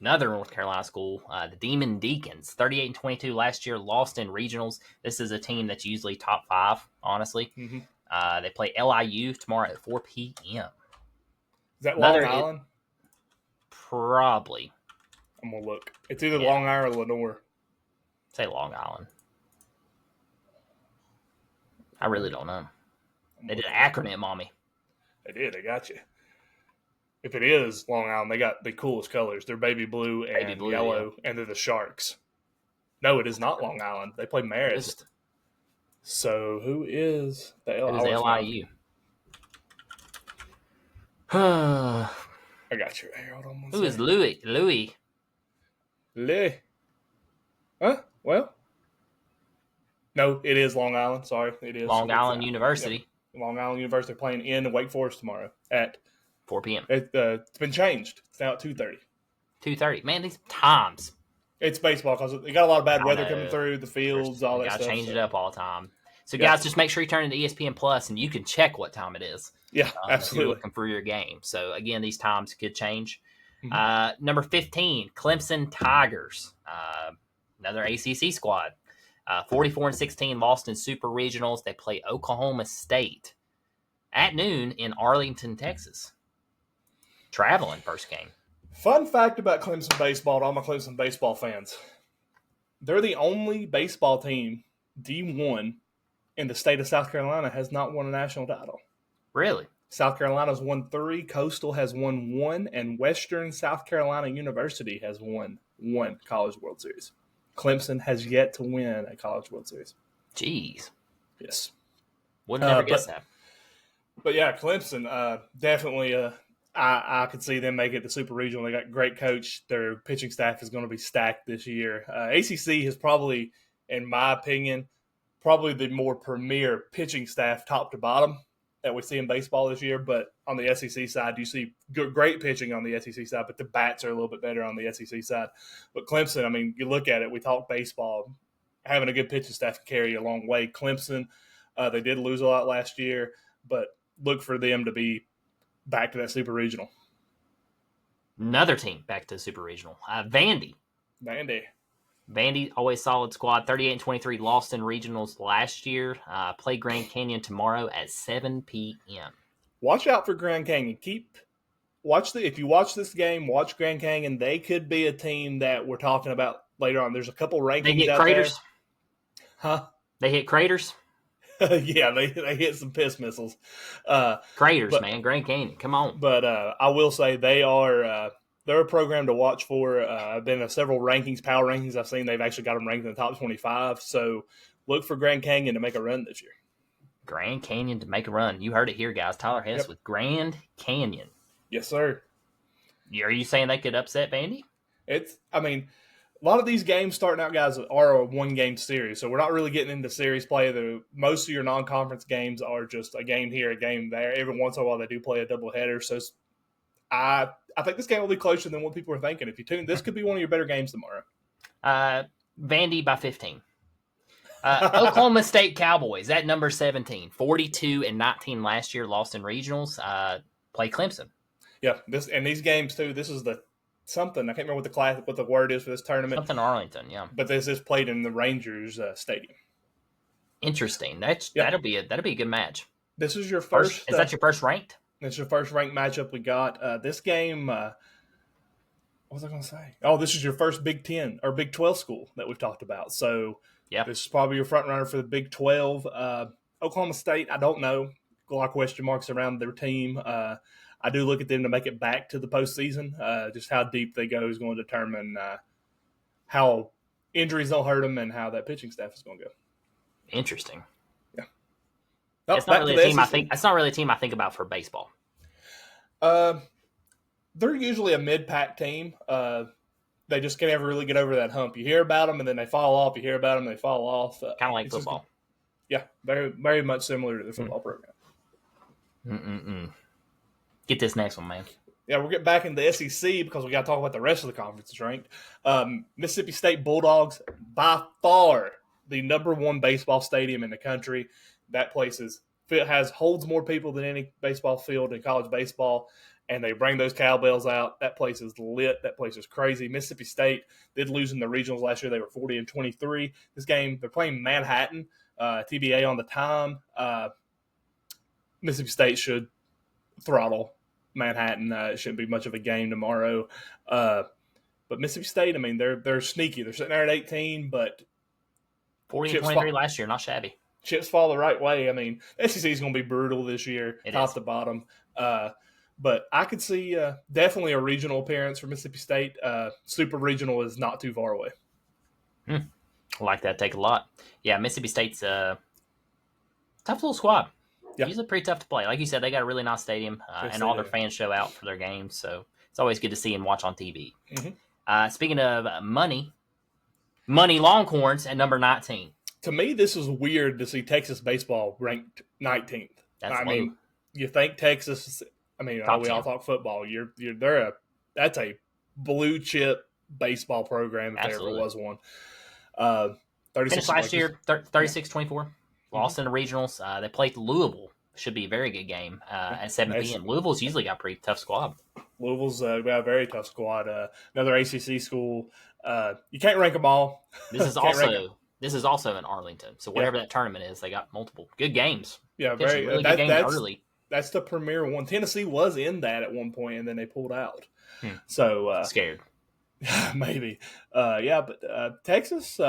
Another North Carolina school. The Demon Deacons, 38-22 last year, lost in regionals. This is a team that's usually top 5, honestly. Mm-hmm. They play LIU tomorrow at 4 p.m. Is that Long Island? Probably. I'm going to look. It's either Long Island or Lenore. Say Long Island. I really don't know. They did an acronym on me. They did. They got you. If it is Long Island, they got the coolest colors. They're baby blue and yellow, and they're the Sharks. No, it is not Long Island. They play Marist. So who is the LIU? It is LIU. I got you right here. Hold on one second. Who is Louis? Louis. Huh? Well. No, it is Long Island. Sorry. It is. Long Island University. Yep. Long Island University playing in Wake Forest tomorrow at 4 p.m. It's been changed. It's now at 2:30. 2:30. Man, these times. It's baseball because they got a lot of bad weather coming through, the fields, all that stuff. Got to change it up all the time. So, guys, just make sure you turn into ESPN Plus and you can check what time it is. Yeah, absolutely. If you're looking for your game. So, again, these times could change. Mm-hmm. Number 15, Clemson Tigers. Another ACC squad. 44-16, lost in Super Regionals. They play Oklahoma State at noon in Arlington, Texas. Traveling first game. Fun fact about Clemson baseball to all my Clemson baseball fans. They're the only baseball team, D1, in the state of South Carolina has not won a national title. Really? South Carolina's won 3, Coastal has won 1, and Western South Carolina University has won 1 College World Series. Clemson has yet to win a College World Series. Jeez. Yes. Would never guess that. But yeah, Clemson, definitely I could see them make it to Super Regional. They got a great coach. Their pitching staff is going to be stacked this year. ACC has probably, in my opinion, probably the more premier pitching staff top to bottom that we see in baseball this year. But on the SEC side, you see great pitching on the SEC side, but the bats are a little bit better on the SEC side. But Clemson, I mean, you look at it, we talk baseball, having a good pitching staff can carry you a long way. Clemson, they did lose a lot last year, but look for them to be back to that Super Regional. Another team back to Super Regional. Vandy. Vandy, always solid squad. 38-23, lost in regionals last year. Play Grand Canyon tomorrow at 7 p.m. Watch out for Grand Canyon. If you watch this game, watch Grand Canyon. They could be a team that we're talking about later on. There's a couple rankings they hit out craters. There. Huh? They hit craters? Yeah, they hit some piss missiles. Craters, man. Grand Canyon. Come on. But I will say they're a program to watch for. I've been in several rankings, power rankings I've seen. They've actually got them ranked in the top 25. So look for Grand Canyon to make a run this year. Grand Canyon to make a run. You heard it here, guys. Tyler Hess with Grand Canyon. Yes, sir. Are you saying they could upset Vandy? A lot of these games starting out, guys, are a one-game series. So we're not really getting into series play. Most of your non-conference games are just a game here, a game there. Every once in a while they do play a doubleheader. So I think this game will be closer than what people are thinking. If you tune, this could be one of your better games tomorrow. Vandy by 15. Oklahoma State Cowboys at number 17, 42-19 last year, lost in regionals. Play Clemson. Yeah, these games too. This is something I can't remember what the word is for this tournament. Something Arlington, yeah. But this is played in the Rangers Stadium. Interesting. That'll be a good match. This is your first. Is that your first ranked? It's your first ranked matchup we got. This game. What was I going to say? Oh, this is your first Big 10 or Big 12 school that we've talked about. So this is probably your front runner for the Big 12. Oklahoma State, I don't know. A lot of question marks around their team. I do look at them to make it back to the postseason. Just how deep they go is going to determine how injuries don't hurt them and how that pitching staff is going to go. Interesting. Yeah. Oh, It's not back to really a the team I SEC. think. It's not really a team I think about for baseball. They're usually a mid-pack team. They just can't ever really get over that hump. You hear about them, and then they fall off. You hear about them, and they fall off. Kind of like It's just, football. yeah, very, very much similar to the football program. Get this next one, man. Yeah, we'll get back into the SEC because we got to talk about the rest of the conferences ranked. Mississippi State Bulldogs, by far the #1 baseball stadium in the country. That place holds more people than any baseball field in college baseball, and they bring those cowbells out. That place is lit. That place is crazy. Mississippi State did lose in the regionals last year. They were 40-23. This game, they're playing Manhattan. TBA on the time. Mississippi State should throttle Manhattan. It shouldn't be much of a game tomorrow. But Mississippi State, I mean, they're sneaky. They're sitting there at 18, but 40-23 last year, not shabby. Chips fall the right way. I mean, SEC is going to be brutal this year, top to bottom. But I could see definitely a regional appearance for Mississippi State. Super regional is not too far away. I like that take a lot. Yeah, Mississippi State's a tough little squad. Yeah. Usually pretty tough to play. Like you said, they got a really nice stadium, and all their fans show out for their games. So it's always good to see and watch on TV. Speaking of money Longhorns at number 19. To me, this is weird to see Texas baseball ranked 19th. I mean, you think Texas? I mean, we all talk football. That's a blue chip baseball program if there ever was one. Finished last year 36-24. Lost in the regionals. They played Louisville. Should be a very good game at 7 p.m. Louisville's usually got a pretty tough squad. Louisville's got a very tough squad. Another ACC school. You can't rank them all. This is also in Arlington. So whatever that tournament is, they got multiple good games. Yeah, really good games early. That's the premier one. Tennessee was in that at one point, and then they pulled out. So scared. Maybe. But Texas,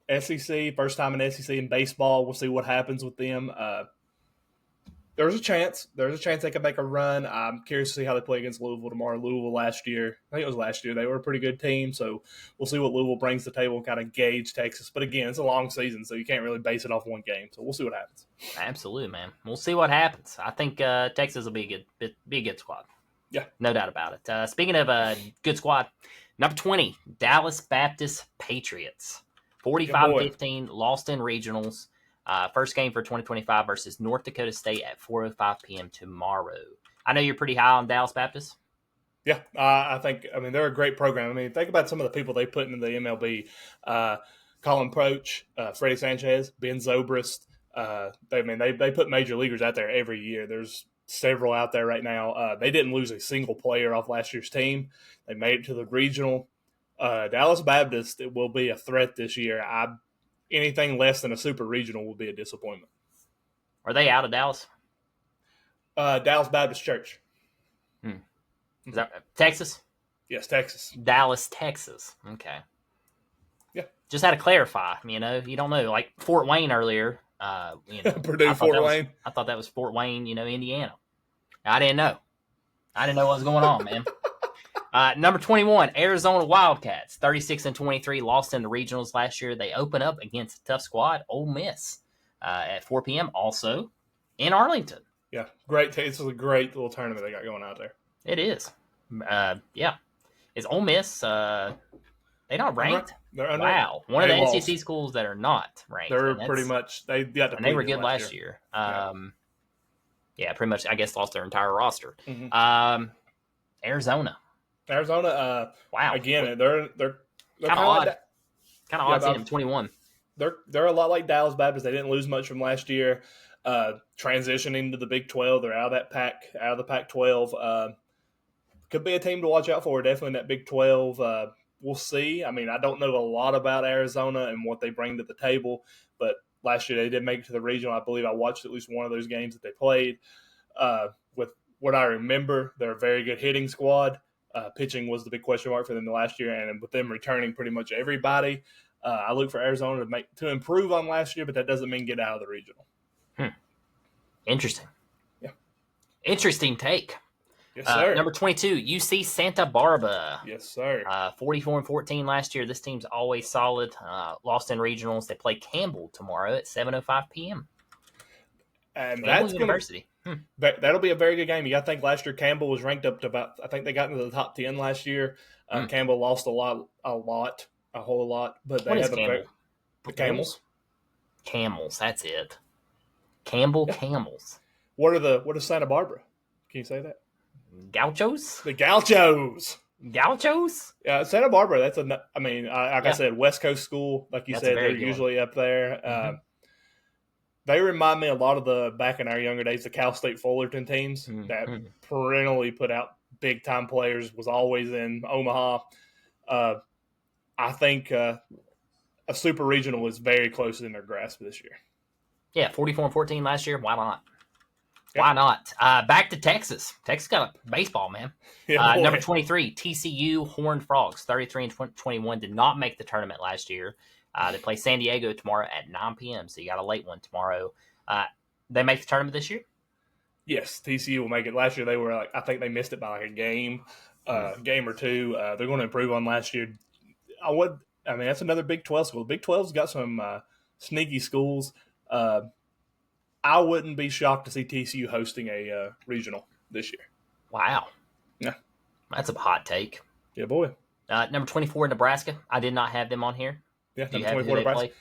SEC, first time in SEC in baseball. We'll see what happens with them. There's a chance. They could make a run. I'm curious to see how they play against Louisville tomorrow. Louisville last year, I think it was last year, they were a pretty good team. So we'll see what Louisville brings to the table and kind of gauge Texas. But again, it's a long season, so you can't really base it off one game. So we'll see what happens. Absolutely, man. We'll see what happens. I think Texas will be a good squad. Yeah. No doubt about it. Speaking of a good squad, number 20, Dallas Baptist Patriots. 45-15, lost in regionals. First game for 2025 versus North Dakota State at 4:05 p.m. tomorrow. I know you're pretty high on Dallas Baptist. Yeah, I think they're a great program. I mean, think about some of the people they put into the MLB: Colin Proch, Freddie Sanchez, Ben Zobrist. They put major leaguers out there every year. There's several out there right now. They didn't lose a single player off last year's team. They made it to the regional. Dallas Baptist, it will be a threat this year. Anything less than a super regional will be a disappointment. Are they out of Dallas? Dallas Baptist Church. Is that Texas? Yes, Texas. Dallas, Texas. Okay. Yeah. Just had to clarify. You don't know. Like Fort Wayne earlier. Purdue, Fort Wayne. I thought that was Fort Wayne, Indiana. I didn't know. What was going on, man. Number 21, Arizona Wildcats, 36-23, lost in the regionals last year. They open up against a tough squad, Ole Miss, at 4 p.m. also in Arlington. Yeah, great. This is a great little tournament they got going out there. It is. Is Ole Miss? They not ranked? They're unranked. Wow, one of the SEC schools that are not ranked. They're pretty much they got. And they were good last year. Pretty much. I guess lost their entire roster. Arizona. Wow. Again, they're kind of odd. Kind of odd seeing them 21. They're a lot like Dallas Baptist. They didn't lose much from last year. Transitioning to the Big 12, they're out of the Pac-12. Could be a team to watch out for. Definitely in that Big 12. We'll see. I mean, I don't know a lot about Arizona and what they bring to the table, but last year they did make it to the regional. I believe I watched at least one of those games that they played. With what I remember, they're a very good hitting squad. Pitching was the big question mark for them last year, and with them returning pretty much everybody, I look for Arizona to improve on last year, but that doesn't mean get out of the regional. Interesting. Yeah. Interesting take. Yes, sir. Number 22, UC Santa Barbara. Yes, sir. 44-14 last year. This team's always solid. Lost in regionals. They play Campbell tomorrow at 7:05 p.m. And Campbell that's going to University. that'll be a very good game. You got to think last year Campbell was ranked up to about, I think they got into the top 10 last year. Campbell lost a whole lot, but they What is have Campbell? the Camels. Camels, that's it. Campbell Yeah. Camels. What is Santa Barbara? Can you say that? Gauchos? The Gauchos. Gauchos? Yeah, Santa Barbara. I said, West Coast school. Like you That's said, they're usually up there. They remind me a lot of the back in our younger days, the Cal State Fullerton teams that perennially put out big time players. Was always in Omaha. I think a super regional is very close in their grasp this year. Yeah, 44-14 last year. Why not? Yep. Why not? Back to Texas. Texas got a baseball, man. Yeah, number 23, TCU Horned Frogs, 33-21, did not make the tournament last year. They play San Diego tomorrow at 9 p.m., so you got a late one tomorrow. They make the tournament this year? Yes, TCU will make it. Last year they were I think they missed it by a game or two. They're going to improve on last year. That's another Big 12 school. Big 12's got some sneaky schools. I wouldn't be shocked to see TCU hosting a regional this year. Wow. Yeah. That's a hot take. Yeah, boy. Number 24, Nebraska. I did not have them on here. Yeah, Do you number have 24 who they Nebraska. play?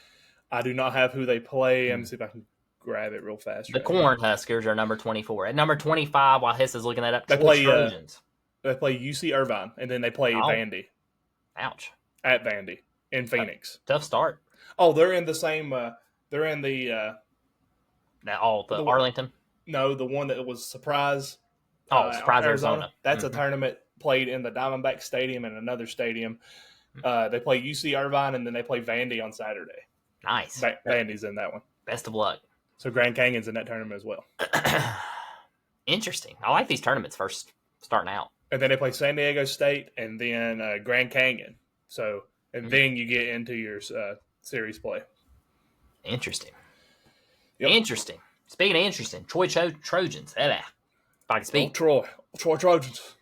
I do not have who they play. Let me see if I can grab it real fast. The Cornhuskers are number 24. At number 25, while Hiss is looking that up, They play Trojans. They play UC Irvine, and then they play Vandy. Ouch. At Vandy in Phoenix. Tough start. Oh, they're in the same. They're in the. Arlington? No, the one that was Surprise. Surprise Arizona. That's a tournament played in the Diamondback Stadium and another stadium. They play UC Irvine, and then they play Vandy on Saturday. Nice. Vandy's in that one. Best of luck. So Grand Canyon's in that tournament as well. Interesting. I like these tournaments first starting out. And then they play San Diego State and then Grand Canyon. So, then you get into your series play. Interesting. Yep. Interesting. Speaking of interesting, Troy Trojans. If I can speak. Troy Trojans.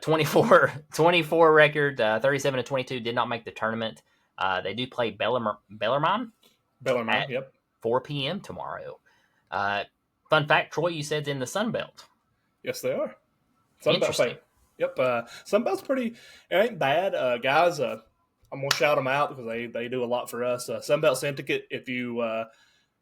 24 record, 37-22, did not make the tournament. They do play Bellarmine. Yep. 4 p.m. tomorrow. Fun fact, Troy, you said it's in the Sun Belt. Yes, they are. Interesting. Yep. Sunbelt's it ain't bad. Guys, I'm going to shout them out because they do a lot for us. Sunbelt Syndicate, if you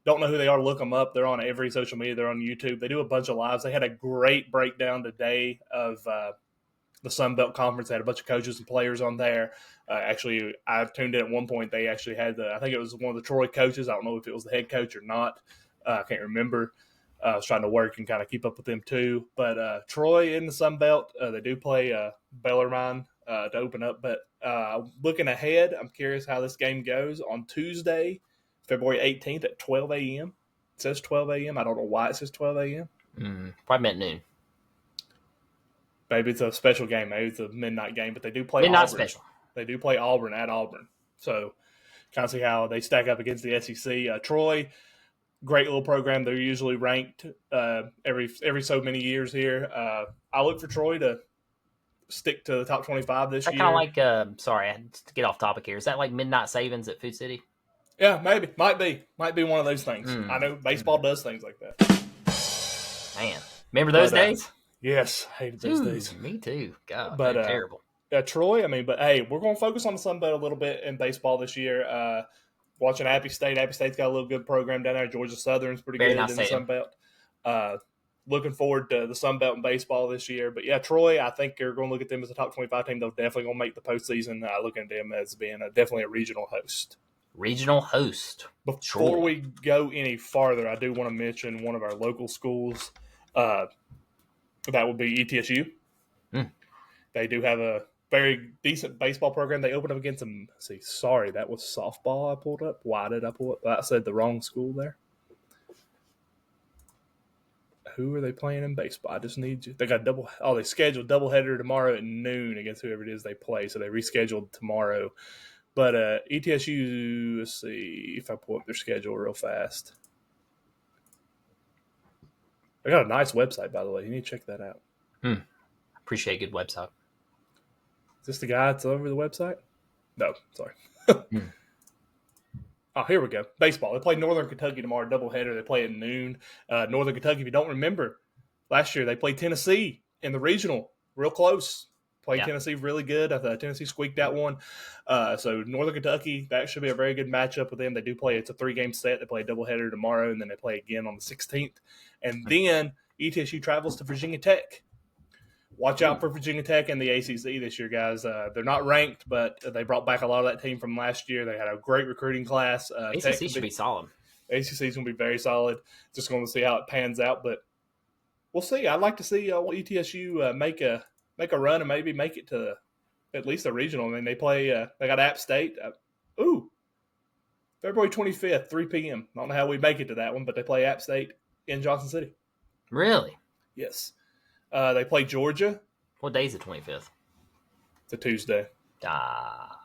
don't know who they are, look them up. They're on every social media. They're on YouTube. They do a bunch of lives. They had a great breakdown today of the Sunbelt Conference. They had a bunch of coaches and players on there. Actually, I tuned in at one point. They actually had I think it was one of the Troy coaches. I don't know if it was the head coach or not. I can't remember. I was trying to work and kind of keep up with them too. But Troy in the Sunbelt, they do play Bellarmine to open up. But looking ahead, I'm curious how this game goes on Tuesday, February 18th at 12 a.m. It says 12 a.m. I don't know why it says 12 a.m. Probably meant noon. Maybe it's a special game. Maybe it's a midnight game. But they do play Midnight Auburn. special. They do play Auburn at Auburn. So kind of see how they stack up against the SEC. Troy, great little program. They're usually ranked every so many years here. I look for Troy to stick to the top 25 this year. Kind of like, sorry, to get off topic here. Is that like Midnight Savings at Food City? Yeah, maybe. Might be one of those things. I know baseball does things like that. Man, remember those days? Yes, hated those days. Me too. God, but terrible. Troy, but hey, we're going to focus on the Sun Belt a little bit in baseball this year. Watching Appy State. Appy State's got a little good program down there. Georgia Southern's pretty good in the Sun Belt. Looking forward to the Sun Belt in baseball this year. But yeah, Troy, I think you're going to look at them as a top 25 team. They're definitely going to make the postseason. Looking at them as being definitely a regional host. Regional host. Before we go any farther, I do want to mention one of our local schools. That would be ETSU. They do have a very decent baseball program. They open up against them. Sorry, that was softball I pulled up. Why did I pull it? I said the wrong school there. Who are they playing in baseball? I just need you. They got they scheduled doubleheader tomorrow at noon against whoever it is they play. So they rescheduled tomorrow. But ETSU, let's see if I pull up their schedule real fast. They got a nice website, by the way. You need to check that out. Appreciate a good website. Is this the guy that's over the website? No, sorry. Oh, here we go. Baseball. They play Northern Kentucky tomorrow, doubleheader. They play at noon. Northern Kentucky, if you don't remember, last year they played Tennessee in the regional, real close. Played Tennessee really good. I thought Tennessee squeaked that one. So Northern Kentucky, that should be a very good matchup with them. They do play. It's a 3-game set. They play a doubleheader tomorrow, and then they play again on the 16th. And then ETSU travels to Virginia Tech. Watch out for Virginia Tech and the ACC this year, guys. They're not ranked, but they brought back a lot of that team from last year. They had a great recruiting class. ACC should be solid. ACC is going to be very solid. Just going to see how it pans out, but we'll see. I'd like to see ETSU make a run and maybe make it to at least a regional. I mean, they play. They got App State. February 25th, 3 p.m. I don't know how we make it to that one, but they play App State in Johnson City. Really? Yes. They play Georgia. What day is the 25th? It's a Tuesday. Ah.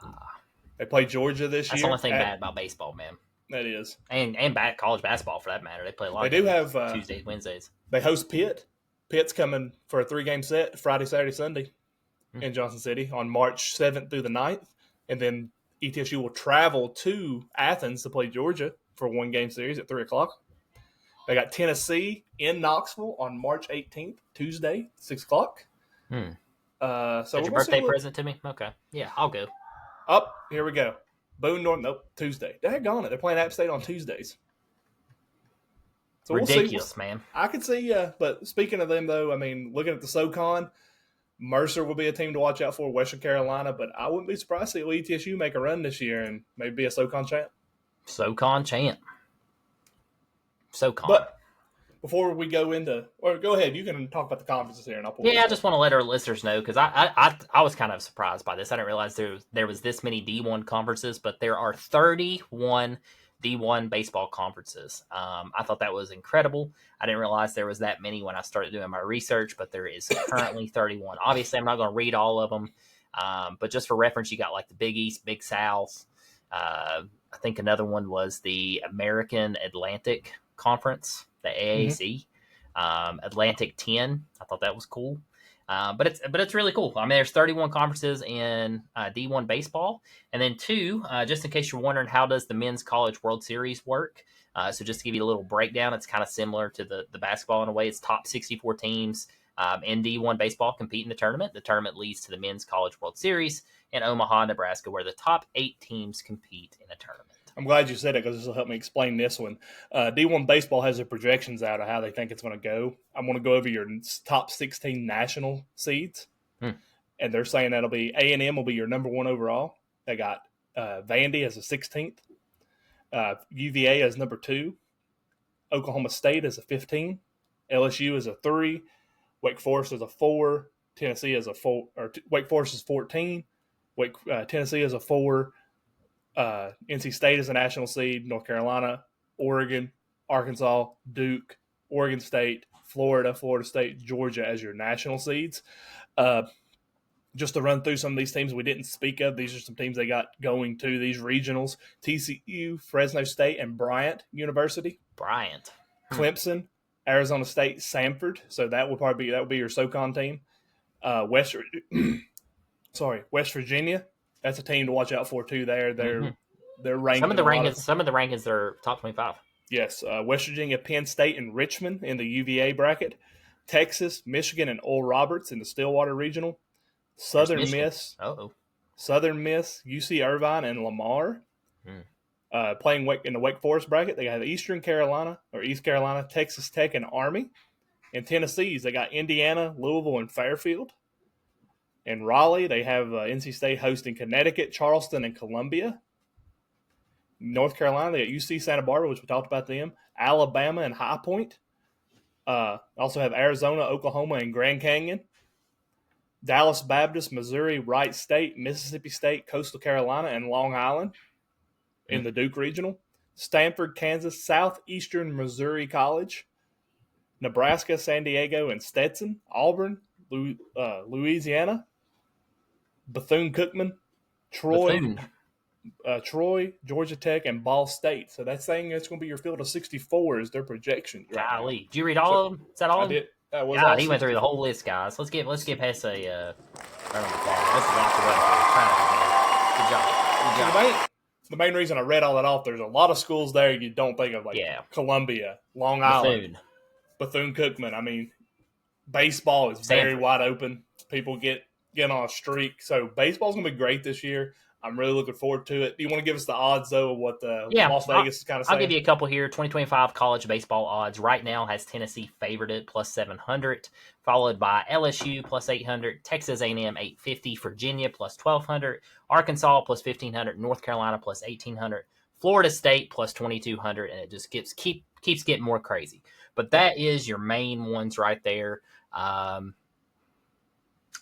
They play Georgia this That's year. the only thing bad about baseball, man. That is. And college basketball, for that matter. They play a lot. They do have Tuesdays, Wednesdays. They host Pitt. Pitt's coming for a 3-game set, Friday, Saturday, Sunday in Johnson City on March 7th through the 9th. And then ETSU will travel to Athens to play Georgia for a 1-game series at 3 o'clock. They got Tennessee in Knoxville on March 18th, Tuesday, 6 o'clock. So That's your birthday present to me? Okay. Yeah, I'll go. Here we go. Boone North. Nope, Tuesday. Daggone it. They're playing App State on Tuesdays. So Ridiculous, man. I could see, but speaking of them, though, I mean, looking at the SoCon, Mercer will be a team to watch out for, Western Carolina, but I wouldn't be surprised to see ETSU make a run this year and maybe be a SoCon champ. SoCon champ. SoCon. But before we go into, or go ahead, you can talk about the conferences here, and I'll pull. Yeah, I just want to let our listeners know because I was kind of surprised by this. I didn't realize there was this many D1 conferences, but there are 31 D1 baseball conferences. I thought that was incredible. I didn't realize there was that many when I started doing my research, but there is currently 31. Obviously, I'm not going to read all of them, but just for reference, you got like the Big East, Big South. I think another one was the American Atlantic Conference, the AAC, Atlantic 10. I thought that was cool. But it's really cool. I mean, there's 31 conferences in D1 baseball, and then 2. Just in case you're wondering, how does the Men's College World Series work? So just to give you a little breakdown, it's kind of similar to the basketball in a way. It's top 64 teams in D1 baseball compete in the tournament. The tournament leads to the Men's College World Series in Omaha, Nebraska, where the top 8 teams compete in a tournament. I'm glad you said it because this will help me explain this one. D1 baseball has their projections out of how they think it's going to go. I'm going to go over your top 16 national seeds, and they're saying that'll be A&M will be your number 1 overall. They got Vandy as a 16th, UVA as number 2, Oklahoma State as a 15, LSU as a 3, Wake Forest as a 4, Tennessee as a 4, or Wake Forest is 14, Tennessee as a 4. NC State is a national seed, North Carolina, Oregon, Arkansas, Duke, Oregon State, Florida State, Georgia as your national seeds. Just to run through some of these teams we didn't speak of, these are some teams they got going to these regionals: TCU, Fresno State, and Bryant University. Clemson, Arizona State, Samford. So that would be your SoCon team. West Virginia. That's a team to watch out for too. They're ranked. Some of the rankings are top 25. Yes, West Virginia, Penn State, and Richmond in the UVA bracket. Texas, Michigan, and Oral Roberts in the Stillwater Regional. Southern Miss, UC Irvine, and Lamar. Playing in the Wake Forest bracket, they got East Carolina, Texas Tech, and Army. In Tennessee's, they got Indiana, Louisville, and Fairfield. In Raleigh, they have NC State hosting Connecticut, Charleston, and Columbia. North Carolina, they got UC Santa Barbara, which we talked about them. Alabama and High Point. Also have Arizona, Oklahoma, and Grand Canyon. Dallas Baptist, Missouri, Wright State, Mississippi State, Coastal Carolina, and Long Island in the Duke Regional. Stanford, Kansas, Southeastern Missouri College. Nebraska, San Diego, and Stetson. Auburn, Louisiana. Bethune-Cookman, Troy, Georgia Tech, and Ball State. So that's saying it's going to be your field of 64 is their projection. Golly. Did you read all of them? Is that all of them? I did. That was God, he went through the whole list, guys. Let's give Hess a round of applause. Good job. the main reason I read all that off, there's a lot of schools there you don't think of, like Columbia, Long Island, Bethune-Cookman. I mean, baseball is very wide open. People get on a streak. So baseball's going to be great this year. I'm really looking forward to it. Do you want to give us the odds, though, of what the Las Vegas is kind of saying? I'll give you a couple here. 2025 college baseball odds right now has Tennessee favored at plus 700, followed by LSU plus 800, Texas A&M 850, Virginia plus 1200, Arkansas plus 1500, North Carolina plus 1800, Florida State plus 2200, and it just keeps getting more crazy. But that is your main ones right there. I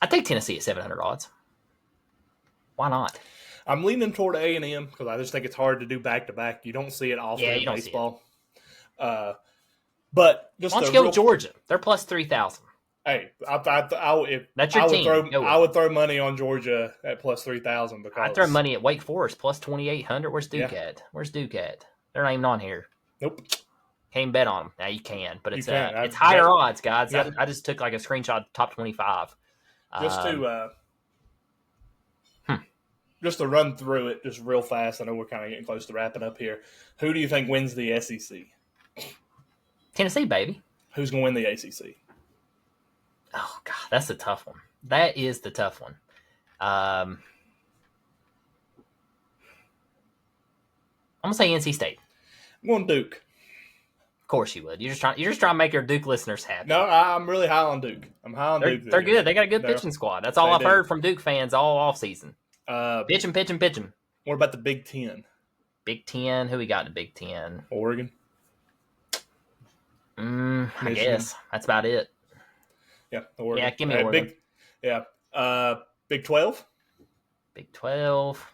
take Tennessee at 700 odds. Why not? I'm leaning toward A&M because I just think it's hard to do back-to-back. You don't see it often in baseball. But just why don't you go with Georgia? They're plus 3,000. Hey, that's your team. I would throw money on Georgia at plus 3,000 because I'd throw money at Wake Forest plus 2,800. Where's Duke at? Where's Duke at? They're not even on here. Nope. Can't bet on them. Now you can, but it's higher odds, guys. Yep. I just took like a screenshot of top 25. Just to run through it just real fast. I know we're kind of getting close to wrapping up here. Who do you think wins the SEC? Tennessee, baby. Who's going to win the ACC? Oh, God, that's a tough one. That is the tough one. I'm going to say NC State. I'm going Duke. Of course you would. You're just trying to make your Duke listeners happy. No, I'm really high on Duke. I'm high on Duke. They're good. They got a good pitching squad. That's all I've heard from Duke fans all offseason. Pitching. What about the Big Ten? Big Ten? Who we got in the Big Ten? Oregon. I guess. That's about it. Yeah, Oregon. Yeah, give me Oregon. Big 12? Big 12.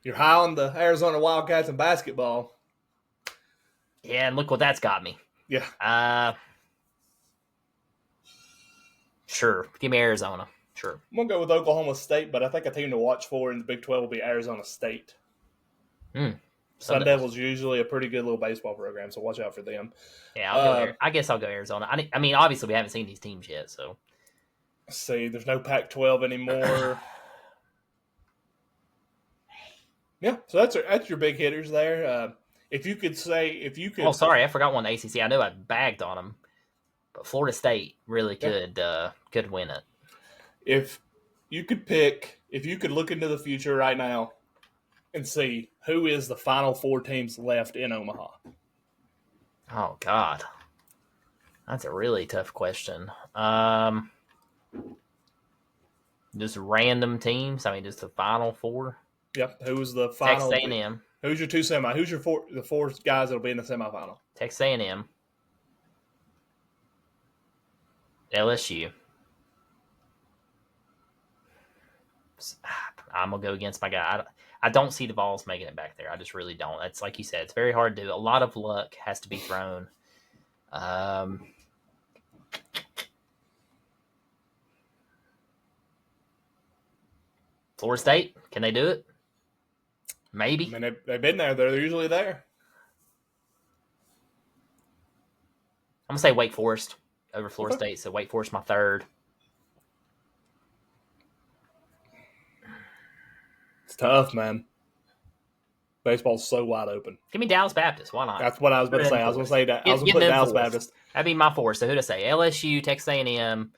You're high on the Arizona Wildcats in basketball. Yeah, and look what that's got me. Yeah. Sure. Give me Arizona. Sure. I'm going to go with Oklahoma State, but I think a team to watch for in the Big 12 will be Arizona State. Sun Devils usually a pretty good little baseball program, so watch out for them. Yeah, I guess I'll go Arizona. I mean, obviously we haven't seen these teams yet, so. Let's see, there's no Pac-12 anymore. Yeah, so that's your big hitters there. If you could. Oh, sorry, I forgot one ACC. I know I bagged on them, but Florida State really could win it. If you could look into the future right now and see who is the final four teams left in Omaha. Oh God, that's a really tough question. Just random teams. I mean, just the final four. Yep. Who's the final? Texas A&M. Who's your two semi? Who's the four guys that'll be in the semifinal? Texas A&M. LSU. I'm gonna go against my guy. I don't see the Vols making it back there. I just really don't. It's like you said. It's very hard to do. A lot of luck has to be thrown. Florida State, can they do it? Maybe. I mean, they've been there. They're usually there. I'm going to say Wake Forest over Florida State. So Wake Forest, my third. It's tough, man. Baseball's so wide open. Give me Dallas Baptist. Why not? That's what I was about to say. I was going to say that. I was going to put Dallas Baptist. That'd be my fourth. So who'd I say? LSU, Texas A&M.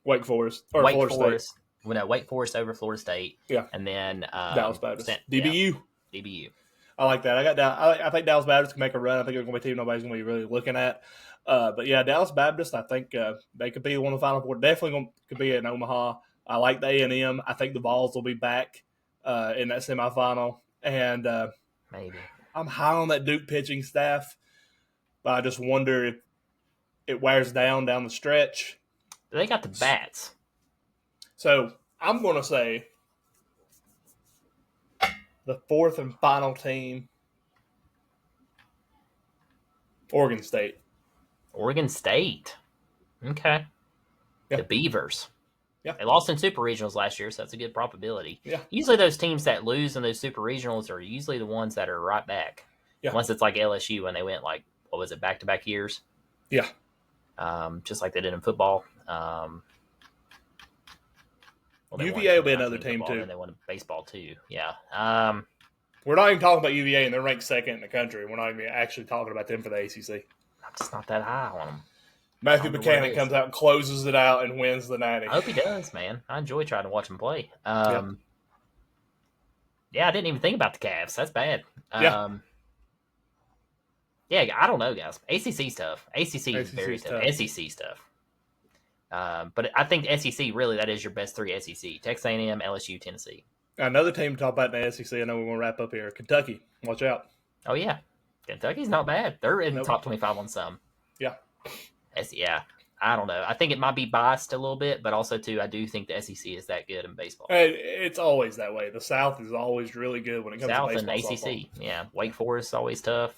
Wake Forest. Or Wake Florida Forest. State. Well, no, Wake Forest over Florida State. Yeah. And then Dallas Baptist. DBU. Yeah, DBU. I like that. I think Dallas Baptist can make a run. I think it's going to be a team nobody's going to be really looking at. But yeah, Dallas Baptist, I think they could be one of the Final Four. Definitely could be in Omaha. I like the A&M. I think the Vols will be back in that semifinal. And maybe I'm high on that Duke pitching staff, but I just wonder if it wears down the stretch. They got the bats. So I'm going to say the fourth and final team, Oregon State. Oregon State. Okay. Yeah. The Beavers. Yeah. They lost in Super Regionals last year, so that's a good probability. Yeah. Usually those teams that lose in those Super Regionals are usually the ones that are right back. Yeah. Unless it's like LSU when they went back-to-back years? Yeah. Just like they did in football. Well, they won UVA will be 2019 another team, football, too. Then they won baseball, too. Yeah. We're not even talking about UVA, and they're ranked second in the country. We're not even actually talking about them for the ACC. I'm just not that high on them. Matthew Buchanan comes out and closes it out and wins the 90. I hope he does, man. I enjoy trying to watch him play. Yep. Yeah, I didn't even think about the Cavs. That's bad. Yeah. Yeah, I don't know, guys. ACC's tough. ACC is very ACC's tough. tough. SEC's tough. But I think SEC, really, that is your best three SEC. Texas A&M, LSU, Tennessee. Another team to talk about in the SEC, I know we want to wrap up here. Kentucky. Watch out. Oh, yeah. Kentucky's not bad. They're in the top 25 on some. Yeah. Yeah. I don't know. I think it might be biased a little bit, but also, too, I do think the SEC is that good in baseball. It's always that way. The South is always really good when it comes South to baseball. South and ACC. Yeah. Wake Forest is always tough.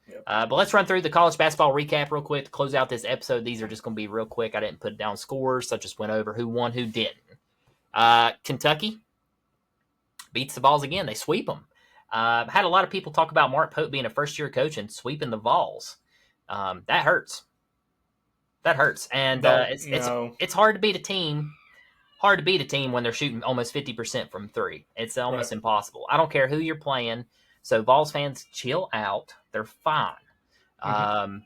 Yep. But let's run through the college basketball recap real quick to close out this episode. These are just going to be real quick. I didn't put down scores, so I just went over who won, who didn't. Kentucky beats the Vols again. They sweep them. Had a lot of people talk about Mark Pope being a first-year coach and sweeping the Vols. That hurts. That hurts. And it's hard to beat a team. Hard to beat a team when they're shooting almost 50% from three. It's almost impossible. I don't care who you're playing. So Vols fans, chill out. They're fine. Mm-hmm.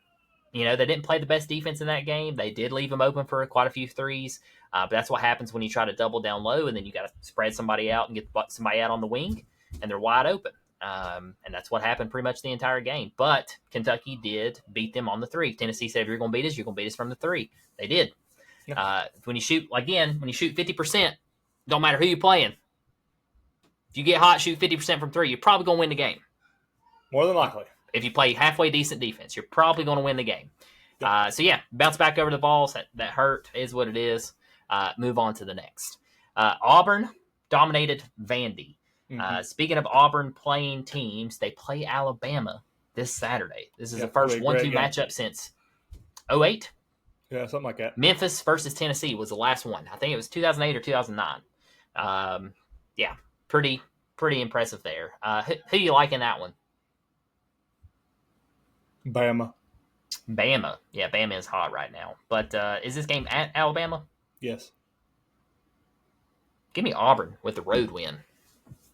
They didn't play the best defense in that game. They did leave them open for quite a few threes. But that's what happens when you try to double down low, and then you got to spread somebody out and get somebody out on the wing, and they're wide open. And that's what happened pretty much the entire game. But Kentucky did beat them on the three. Tennessee said, if you're going to beat us, you're going to beat us from the three. They did. Yeah. When you shoot 50%, don't matter who you're playing. If you get hot, shoot 50% from three, you're probably going to win the game. More than likely. If you play halfway decent defense, you're probably going to win the game. Yeah. Bounce back over the Vols. That hurt is what it is. Move on to the next. Auburn dominated Vandy. Mm-hmm. Speaking of Auburn playing teams, they play Alabama this Saturday. This is the first 1-2 matchup since 2008. Yeah, something like that. Memphis versus Tennessee was the last one. I think it was 2008 or 2009. Pretty impressive there. Who you like in that one? Bama. Yeah, Bama is hot right now. But is this game at Alabama? Yes. Give me Auburn with the road win.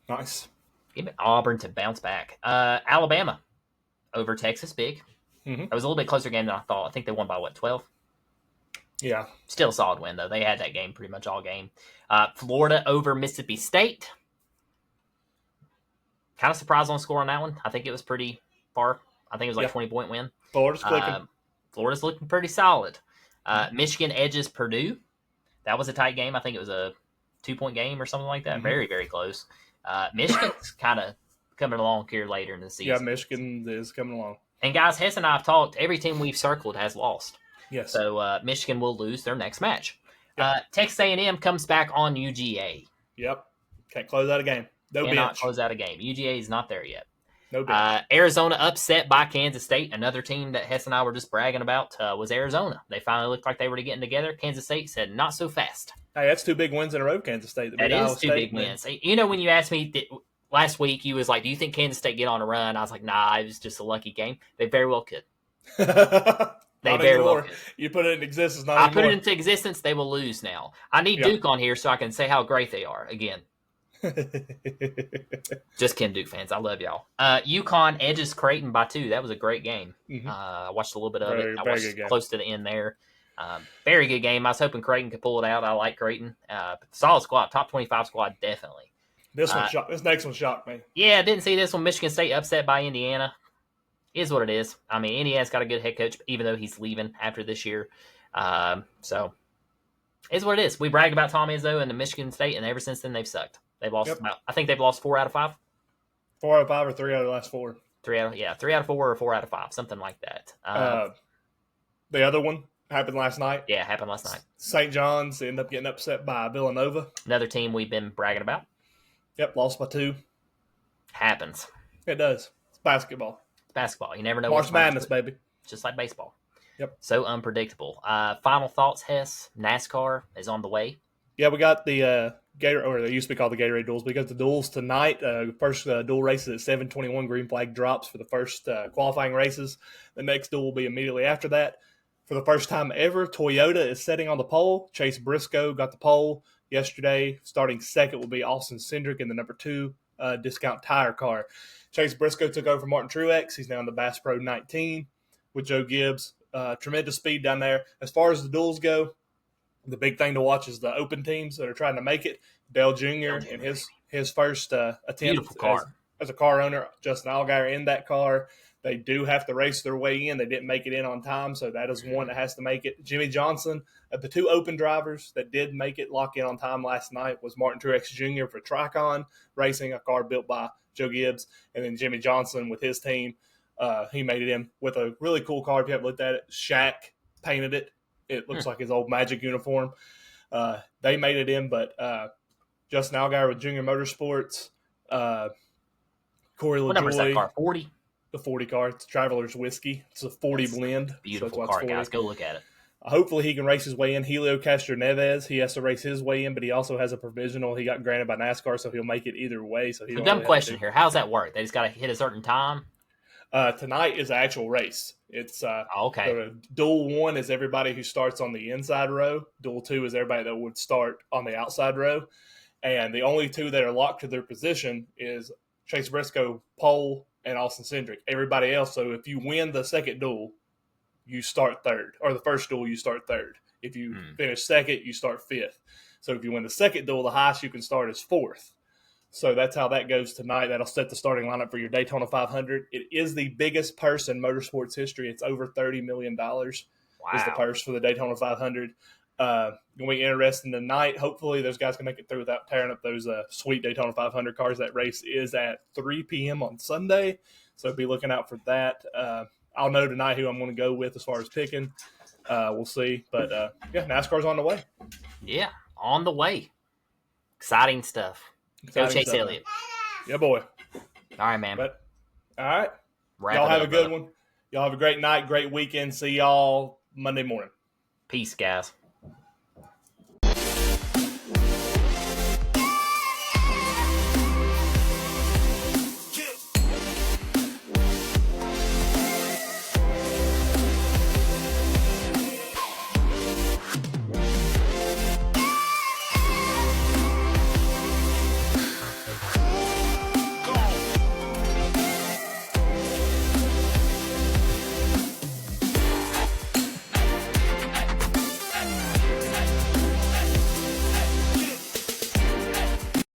Nice. Give me Auburn to bounce back. Alabama over Texas, big. Mm-hmm. It was a little bit closer game than I thought. I think they won by, 12? Yeah. Still a solid win, though. They had that game pretty much all game. Florida over Mississippi State. Kind of surprised on score on that one. I think it was pretty far. I think it was 20-point win. Florida's clicking. Florida's looking pretty solid. Michigan edges Purdue. That was a tight game. I think it was a 2-point game or something like that. Mm-hmm. Very, very close. Michigan's kind of coming along here later in the season. Yeah, Michigan is coming along. And guys, Hess and I have talked. Every team we've circled has lost. Yes. So Michigan will lose their next match. Yep. Texas A&M comes back on UGA. Yep. Can't close out a game. Cannot close out a game. UGA is not there yet. No bench. Arizona upset by Kansas State. Another team that Hess and I were just bragging about was Arizona. They finally looked like they were getting together. Kansas State said, not so fast. Hey, that's 2 big wins in a row, Kansas State. That is 2 big wins. When you asked me last week, you was like, do you think Kansas State get on a run? I was like, nah, it was just a lucky game. They very well could. They very well could. You put it in existence, not anymore. I put it into existence. They will lose now. I need Duke on here so I can say how great they are again. Just kidding, Duke fans. I love y'all. UConn edges Creighton by 2. That was a great game. Mm-hmm. I watched a little bit of it. I watched close to the end there. Very good game. I was hoping Creighton could pull it out. I like Creighton. Solid squad. Top 25 squad, definitely. This next one shocked me. Yeah, I didn't see this one. Michigan State upset by Indiana. Is what it is. I mean, Indiana's got a good head coach, even though he's leaving after this year. So, is what it is. We brag about Tom Izzo and the Michigan State, and ever since then, they've sucked. They've lost I think they've lost 4 out of 5. 4 out of 5 or 3 out of the last 4. 3 out of 4 or 4 out of 5, something like that. The other one happened last night. Yeah, happened last night. St. John's ended up getting upset by Villanova. Another team we've been bragging about. Yep, lost by 2. Happens. It does. It's basketball. Basketball. You never know. March Madness, baby. Just like baseball. Yep. So unpredictable. Final thoughts, Hess. NASCAR is on the way. Yeah, we got the Gator, or they used to be called the Gatorade duels. We got the duels tonight. First duel races at 7:21. Green flag drops for the first qualifying races. The next duel will be immediately after that. For the first time ever, Toyota is setting on the pole. Chase Briscoe got the pole. yesterday. Starting second will be Austin Cindric in the number 2 discount tire car. Chase Briscoe took over Martin Truex. He's now in the Bass Pro 19 with Joe Gibbs. Tremendous speed down there. As far as the duels go, the big thing to watch is the open teams that are trying to make it. Dale Jr. and his first attempt as a car owner, Justin Allgaier in that car. They do have to race their way in. They didn't make it in on time, so that is one that has to make it. Jimmy Johnson, the 2 open drivers that did make it lock in on time last night was Martin Truex Jr. for Tricon Racing, a car built by Joe Gibbs, and then Jimmy Johnson with his team. He made it in with a really cool car. If you haven't looked at it, Shaq painted it. It looks like his old Magic uniform. They made it in, but Justin Allgaier with Junior Motorsports, Corey LaJoy. What number is that car? 40? The 40 car. It's Traveler's Whiskey. It's a 40 blend. Beautiful car, guys. Go look at it. Hopefully he can race his way in. Helio Castroneves, he has to race his way in, but he also has a provisional. He got granted by NASCAR, so he'll make it either way. So dumb question here. How's that work? They just got to hit a certain time? Tonight is the actual race. It's okay. Duel 1 is everybody who starts on the inside row. Duel 2 is everybody that would start on the outside row. And the only 2 that are locked to their position is Chase Briscoe, pole, and Austin Cindric. Everybody else, so if you win the second duel, you start third. Or the first duel, you start third. If you finish second, you start fifth. So if you win the second duel, the highest you can start is fourth. So that's how that goes tonight. That'll set the starting lineup for your Daytona 500. It is the biggest purse in motorsports history. It's over $30 million is the purse for the Daytona 500. Going to be interesting tonight. Hopefully those guys can make it through without tearing up those sweet Daytona 500 cars. That race is at 3 p.m. on Sunday, so be looking out for that. I'll know tonight who I'm going to go with as far as picking. We'll see. But, NASCAR's on the way. Yeah, on the way. Exciting stuff. Go Chase Elliott. Yeah, boy. All right, man. All right. Y'all have a good one. Y'all have a great night, great weekend. See y'all Monday morning. Peace, guys.